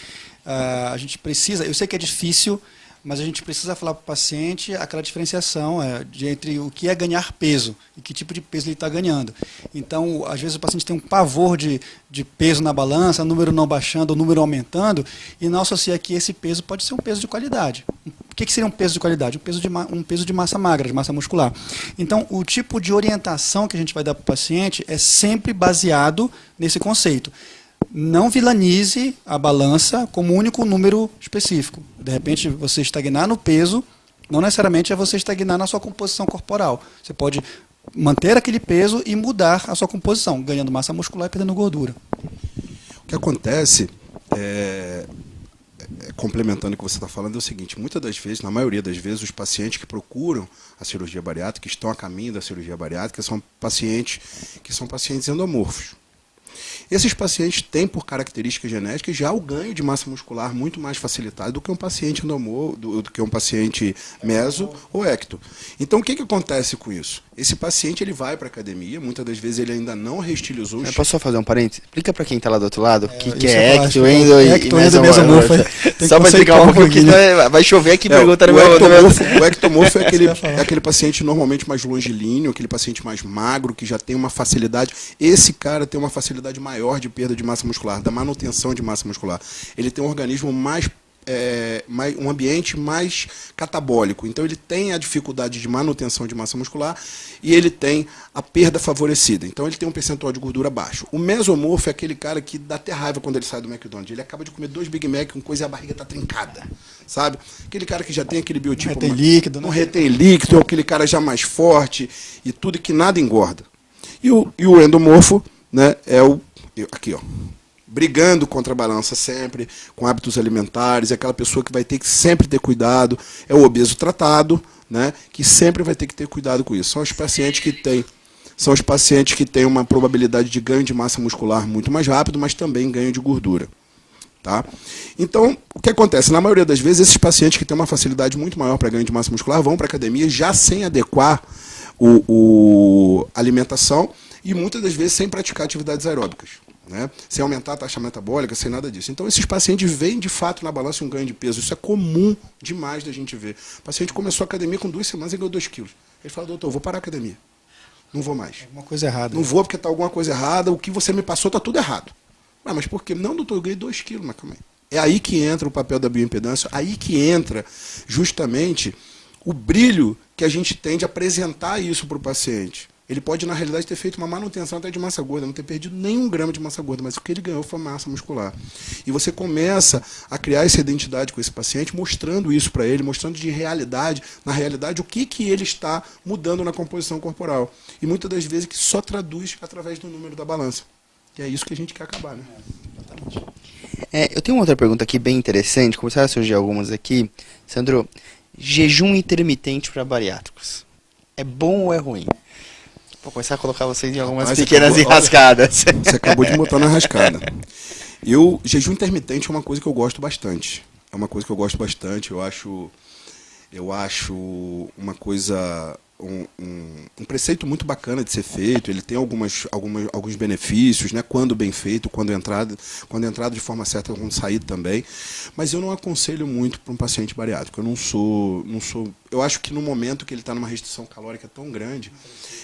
A gente precisa, eu sei que é difícil, mas a gente precisa falar para o paciente aquela diferenciação entre o que é ganhar peso e que tipo de peso ele está ganhando. Então, às vezes o paciente tem um pavor de peso na balança, o número não baixando, o número aumentando, e não associa que esse peso pode ser um peso de qualidade. O que seria um peso de qualidade? Um peso de massa magra, de massa muscular. Então, o tipo de orientação que a gente vai dar para o paciente é sempre baseado nesse conceito. Não vilanize a balança como único número específico. De repente, você estagnar no peso, não necessariamente é você estagnar na sua composição corporal. Você pode manter aquele peso e mudar a sua composição, ganhando massa muscular e perdendo gordura. O que acontece, complementando o que você está falando, é o seguinte, muitas das vezes, na maioria das vezes, os pacientes que procuram a cirurgia bariátrica, que estão a caminho da cirurgia bariátrica, são pacientes endomorfos. Esses pacientes têm, por características genéticas, já o ganho de massa muscular muito mais facilitado do que um paciente endomorfo, do que um paciente meso ou ecto. Então, o que acontece com isso? Esse paciente ele vai para a academia, muitas das vezes ele ainda não reestilizou os... Posso só fazer um parênteses? Explica para quem está lá do outro lado o que é ecto, endo e mesomorfo. Só para explicar um pouco, que vai chover aqui pergunta no meu... O ectomorfo é aquele paciente normalmente mais longilíneo, aquele paciente mais magro, que já tem uma facilidade... Esse cara tem uma facilidade maior de perda de massa muscular, da manutenção de massa muscular. Ele tem um organismo um ambiente mais catabólico. Então ele tem a dificuldade de manutenção de massa muscular e ele tem a perda favorecida. Então ele tem um percentual de gordura baixo. O mesomorfo é aquele cara que dá até raiva quando ele sai do McDonald's. Ele acaba de comer 2 Big Mac com coisa e a barriga está trincada. Sabe? Aquele cara que já tem aquele biotipo... Não retém líquido. Não retém líquido, é aquele cara já mais forte e tudo que nada engorda. E o endomorfo, né, aqui, ó, brigando contra a balança sempre, com hábitos alimentares, é aquela pessoa que vai ter que sempre ter cuidado, é o obeso tratado, né, que sempre vai ter que ter cuidado com isso. São os pacientes que têm uma probabilidade de ganho de massa muscular muito mais rápido, mas também ganho de gordura. Tá? Então, o que acontece? Na maioria das vezes, esses pacientes que têm uma facilidade muito maior para ganho de massa muscular vão para a academia já sem adequar a alimentação e muitas das vezes sem praticar atividades aeróbicas, né? Sem aumentar a taxa metabólica, sem nada disso. Então, esses pacientes veem de fato na balança um ganho de peso. Isso é comum demais da gente ver. O paciente começou a academia com 2 semanas e ganhou 2 quilos. Ele fala, doutor, eu vou parar a academia. Não vou mais. Alguma coisa errada. Não vou porque está alguma coisa errada. O que você me passou está tudo errado. Mas por quê? Não, doutor, eu ganhei 2 quilos, mas calma aí. É aí que entra o papel da bioimpedância, aí que entra justamente o brilho que a gente tem de apresentar isso para o paciente. Ele pode, na realidade, ter feito uma manutenção até de massa gorda, não ter perdido nenhum grama de massa gorda, mas o que ele ganhou foi massa muscular. E você começa a criar essa identidade com esse paciente, mostrando isso para ele, mostrando na realidade, o que ele está mudando na composição corporal. E muitas das vezes que só traduz através do número da balança. E é isso que a gente quer acabar, né? Exatamente. Eu tenho uma outra pergunta aqui bem interessante, começaram a surgir algumas aqui. Sandro, jejum intermitente para bariátricos. É bom ou é ruim? Vou começar a colocar vocês em algumas Rapaz, pequenas olha, enrascadas. Você acabou de botar na rascada. Jejum intermitente é uma coisa que eu gosto bastante. É uma coisa que eu gosto bastante. Eu acho uma coisa, um preceito muito bacana de ser feito. Ele tem alguns benefícios, né? Quando bem feito, quando entrado de forma certa, quando saído também. Mas eu não aconselho muito para um paciente bariátrico. Eu não sou. Eu acho que no momento que ele está numa restrição calórica tão grande,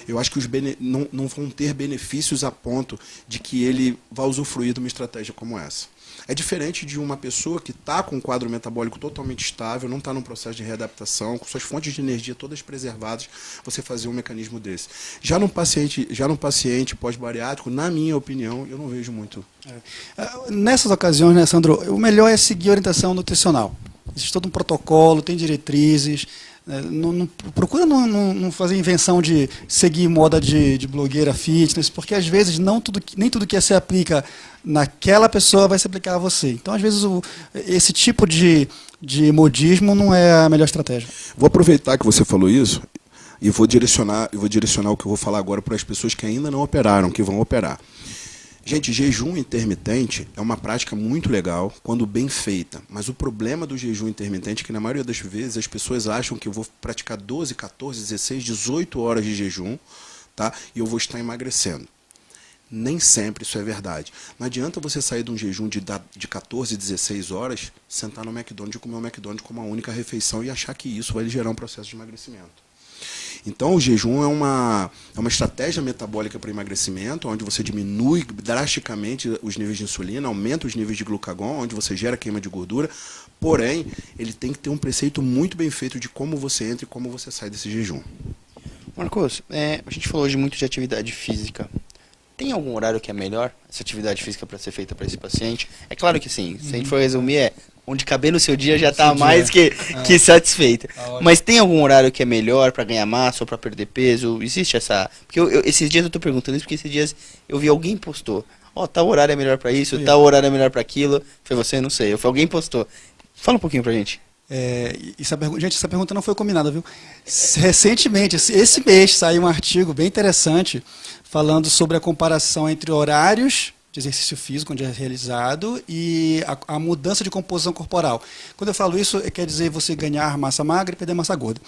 eu acho que não vão ter benefícios a ponto de que ele vá usufruir de uma estratégia como essa. É diferente de uma pessoa que está com um quadro metabólico totalmente estável, não está num processo de readaptação, com suas fontes de energia todas preservadas, você fazer um mecanismo desse. Já num paciente pós-bariátrico, na minha opinião, eu não vejo muito. Nessas ocasiões, né, Sandro, o melhor é seguir a orientação nutricional. Existe todo um protocolo, tem diretrizes. Procura não fazer invenção de seguir moda de blogueira fitness, porque às vezes nem tudo que se aplica naquela pessoa vai se aplicar a você. Então, às vezes, esse tipo de modismo não é a melhor estratégia. Vou aproveitar que você falou isso e vou direcionar o que eu vou falar agora para as pessoas que ainda não operaram, que vão operar. Gente, jejum intermitente é uma prática muito legal quando bem feita, mas o problema do jejum intermitente é que na maioria das vezes as pessoas acham que eu vou praticar 12, 14, 16, 18 horas de jejum, tá? E eu vou estar emagrecendo. Nem sempre isso é verdade. Não adianta você sair de um jejum de 14, 16 horas, sentar no McDonald's e comer um McDonald's como uma única refeição e achar que isso vai lhe gerar um processo de emagrecimento. Então, o jejum é uma estratégia metabólica para emagrecimento, onde você diminui drasticamente os níveis de insulina, aumenta os níveis de glucagon, onde você gera queima de gordura. Porém, ele tem que ter um preceito muito bem feito de como você entra e como você sai desse jejum. Marcos, a gente falou hoje muito de atividade física. Tem algum horário que é melhor essa atividade física para ser feita para esse paciente? É claro que sim. Se a gente for resumir, onde caber no seu dia já está mais que satisfeita. Mas tem algum horário que é melhor para ganhar massa ou para perder peso? Existe essa... Porque esses dias eu estou perguntando isso porque esses dias eu vi alguém postou. Tal horário é melhor para isso, tal horário é melhor para aquilo. Foi você? Não sei. Alguém postou. Fala um pouquinho pra gente. Gente, essa pergunta não foi combinada, viu? Recentemente, esse mês, saiu um artigo bem interessante falando sobre a comparação entre horários de exercício físico, onde é realizado, e a mudança de composição corporal. Quando eu falo isso, quer dizer você ganhar massa magra e perder massa gorda.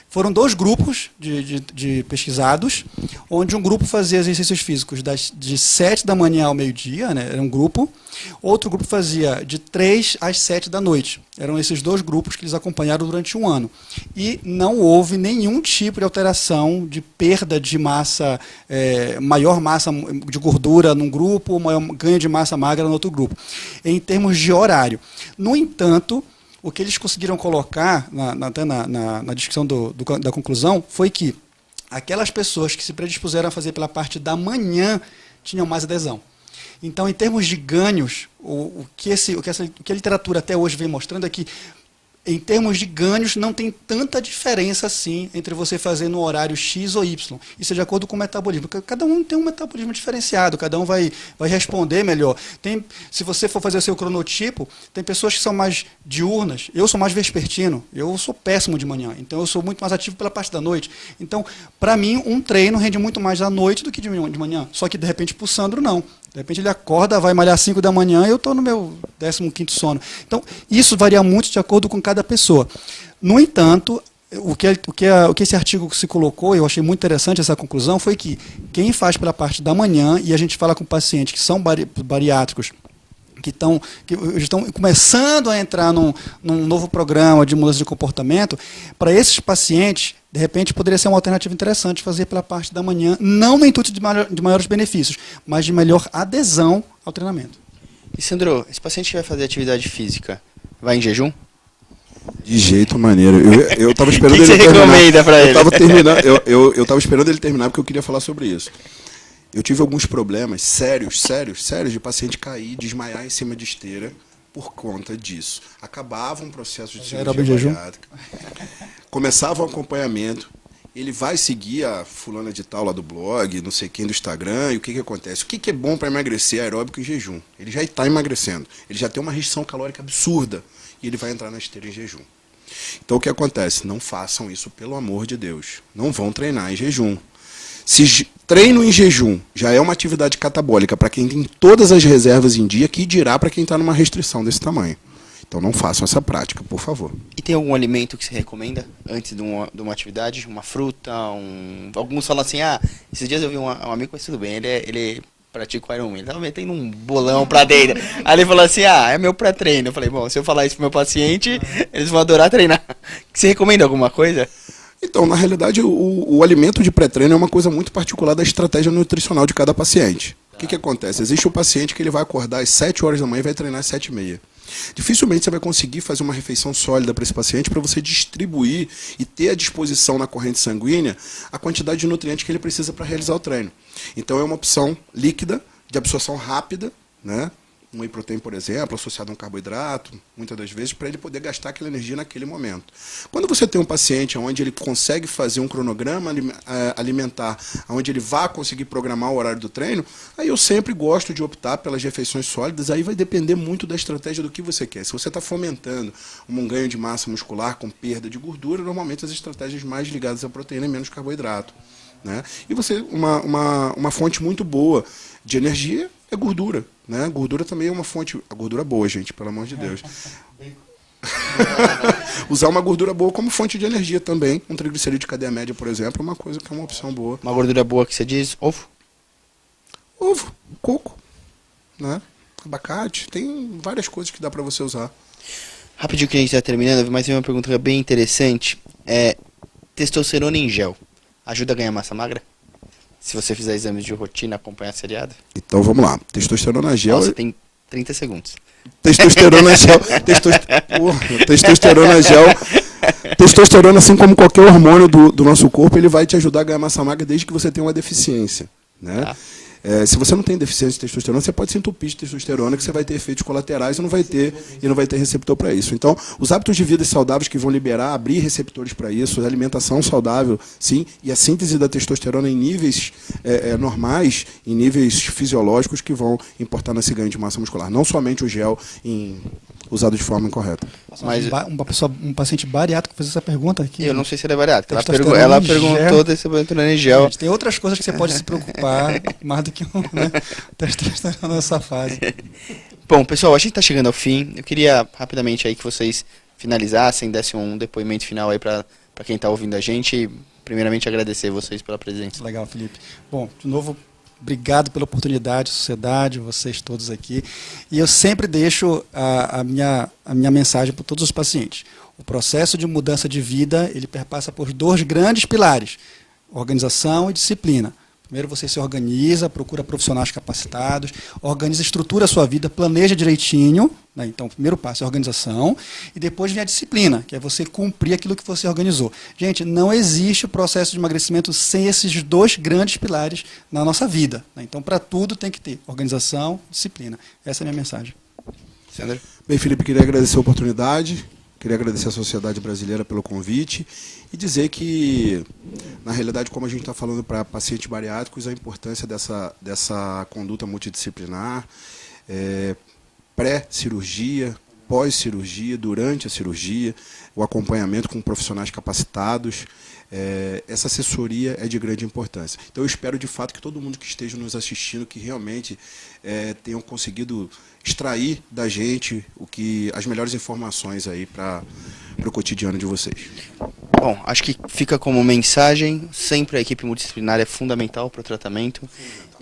Foram 2 grupos de pesquisados, onde um grupo fazia exercícios físicos de 7 da manhã ao meio-dia, né, era um grupo, outro grupo fazia de 3 às 7 da noite. Eram esses 2 grupos que eles acompanharam durante um ano. E não houve nenhum tipo de alteração de perda de massa, maior massa de gordura num grupo, maior ganho de massa magra no outro grupo, em termos de horário. No entanto, o que eles conseguiram colocar na descrição da conclusão foi que aquelas pessoas que se predispuseram a fazer pela parte da manhã tinham mais adesão. Então, em termos de ganhos, o que a literatura até hoje vem mostrando é que, em termos de ganhos, não tem tanta diferença assim entre você fazer no horário X ou Y. Isso é de acordo com o metabolismo. Cada um tem um metabolismo diferenciado, cada um vai responder melhor. Se você for fazer o seu cronotipo, tem pessoas que são mais diurnas. Eu sou mais vespertino, eu sou péssimo de manhã, então eu sou muito mais ativo pela parte da noite. Então, para mim, um treino rende muito mais à noite do que de manhã. Só que, de repente, para o Sandro, não. De repente ele acorda, vai malhar às 5 da manhã e eu estou no meu 15º sono. Então, isso varia muito de acordo com cada pessoa. No entanto, o que esse artigo se colocou, eu achei muito interessante essa conclusão, foi que quem faz pela parte da manhã, e a gente fala com pacientes que são bariátricos, que estão começando a entrar num novo programa de mudança de comportamento, para esses pacientes, de repente, poderia ser uma alternativa interessante fazer pela parte da manhã, não no intuito de maiores benefícios, mas de melhor adesão ao treinamento. E Sandro, esse paciente que vai fazer atividade física, vai em jejum? De jeito maneiro. Eu estava esperando ele terminar. O que você recomenda para ele? Eu estava esperando ele terminar porque eu queria falar sobre isso. Eu tive alguns problemas sérios de paciente cair, desmaiar em cima de esteira por conta disso. Acabava um processo de cirurgia bariátrica, começava o acompanhamento ele vai seguir a fulana de tal lá do blog, não sei quem do Instagram, e o que acontece? O que é bom para emagrecer aeróbico em jejum? Ele já está emagrecendo, ele já tem uma restrição calórica absurda, e ele vai entrar na esteira em jejum. Então o que acontece? Não façam isso, pelo amor de Deus. Não vão treinar em jejum. Se treino em jejum já é uma atividade catabólica para quem tem todas as reservas em dia, que dirá para quem está numa restrição desse tamanho. Então não façam essa prática, por favor. E tem algum alimento que você recomenda antes de uma atividade? Uma fruta? Alguns falam assim, esses dias eu vi um amigo, mas tudo bem, ele pratica o Ironman, ele tava metendo um bolão pra dentro. Aí ele falou assim, é meu pré-treino. Eu falei, bom, se eu falar isso pro meu paciente, eles vão adorar treinar. Você recomenda alguma coisa? Então, na realidade, o alimento de pré-treino é uma coisa muito particular da estratégia nutricional de cada paciente. O que acontece? Existe um paciente que ele vai acordar às 7 horas da manhã e vai treinar às 7h30. Dificilmente você vai conseguir fazer uma refeição sólida para esse paciente para você distribuir e ter à disposição na corrente sanguínea a quantidade de nutrientes que ele precisa para realizar o treino. Então é uma opção líquida, de absorção rápida, né? Um whey protein, por exemplo, associado a um carboidrato, muitas das vezes, para ele poder gastar aquela energia naquele momento. Quando você tem um paciente onde ele consegue fazer um cronograma alimentar, onde ele vai conseguir programar o horário do treino, aí eu sempre gosto de optar pelas refeições sólidas, aí vai depender muito da estratégia do que você quer. Se você está fomentando um ganho de massa muscular com perda de gordura, normalmente as estratégias mais ligadas à proteína e menos carboidrato, né? E você, uma fonte muito boa de energia é gordura, né? Gordura também é uma fonte, a gordura boa, gente, pelo amor de Deus. Usar uma gordura boa como fonte de energia também, um triglicerídeo de cadeia média, por exemplo, é uma coisa que é uma opção boa. Uma gordura boa que você diz, ovo? Ovo, coco, né? Abacate, tem várias coisas que dá para você usar. Rapidinho que a gente está terminando, mas tem uma pergunta bem interessante. Testosterona em gel ajuda a ganhar massa magra? Se você fizer exames de rotina, acompanhar seriado? Então vamos lá. Testosterona gel. Você tem 30 segundos. Testosterona gel. Testosterona gel. Testosterona, assim como qualquer hormônio do nosso corpo, ele vai te ajudar a ganhar massa magra desde que você tenha uma deficiência, né? Se você não tem deficiência de testosterona, você pode se entupir de testosterona, que você vai ter efeitos colaterais e não vai ter receptor para isso. Então, os hábitos de vida saudáveis que vão liberar, abrir receptores para isso, a alimentação saudável, sim, e a síntese da testosterona em níveis normais, em níveis fisiológicos que vão importar nesse ganho de massa muscular. Não somente o gel usado de forma incorreta. Mas um paciente bariátrico fez essa pergunta aqui. Eu não sei se ele é bariátrico. Ela perguntou desse testosterona em gel. Tem outras coisas que você pode se preocupar mais do que testosterona nessa fase. Bom, pessoal, a gente está chegando ao fim. Eu queria rapidamente aí que vocês finalizassem, dessem um depoimento final aí para quem está ouvindo a gente. E, primeiramente, agradecer vocês pela presença. Legal, Felipe. Bom, de novo, obrigado pela oportunidade, sociedade, vocês todos aqui. E eu sempre deixo a minha mensagem para todos os pacientes. O processo de mudança de vida, ele perpassa por 2 grandes pilares: organização e disciplina. Primeiro você se organiza, procura profissionais capacitados, organiza, estrutura a sua vida, planeja direitinho, né? Então, o primeiro passo é a organização, e depois vem a disciplina, que é você cumprir aquilo que você organizou. Gente, não existe o processo de emagrecimento sem esses 2 grandes pilares na nossa vida, né? Então, para tudo tem que ter organização e disciplina. Essa é a minha mensagem. Sandro? Bem, Felipe, queria agradecer a oportunidade. Queria agradecer à Sociedade Brasileira pelo convite e dizer que, na realidade, como a gente está falando para pacientes bariátricos, a importância dessa conduta multidisciplinar, pré-cirurgia, pós-cirurgia, durante a cirurgia, o acompanhamento com profissionais capacitados, essa assessoria é de grande importância. Então eu espero de fato que todo mundo que esteja nos assistindo, que realmente tenham conseguido extrair da gente as melhores informações aí para o cotidiano de vocês. Bom, acho que fica como mensagem, sempre a equipe multidisciplinar é fundamental para o tratamento.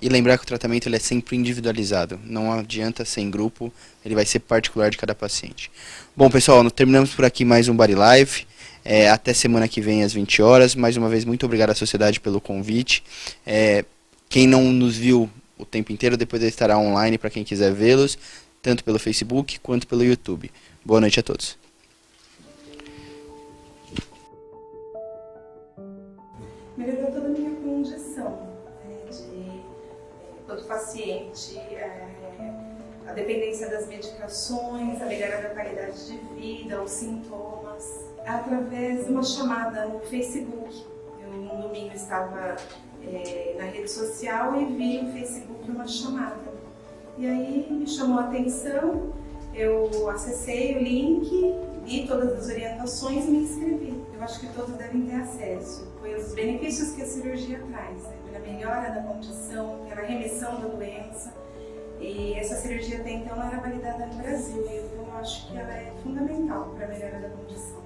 E lembrar que o tratamento ele é sempre individualizado. Não adianta ser em grupo, ele vai ser particular de cada paciente. Bom, pessoal, terminamos por aqui mais um Body Life. Até semana que vem às 20 horas. Mais uma vez, muito obrigado à sociedade pelo convite. Quem não nos viu o tempo inteiro, depois ele estará online para quem quiser vê-los, tanto pelo Facebook quanto pelo YouTube. Boa noite a todos. Melhorou toda a minha condição, todo paciente, a dependência das medicações, a melhora da qualidade de vida, os sintomas. Através de uma chamada no Facebook, eu pouquinho, estava na rede social e vi no Facebook uma chamada. E aí me chamou a atenção, eu acessei o link, li todas as orientações e me inscrevi. Eu acho que todos devem ter acesso. Foi os benefícios que a cirurgia traz, né? Pela melhora da condição, pela remissão da doença. E essa cirurgia até então não era validada no Brasil, então eu acho que ela é fundamental para a melhora da condição.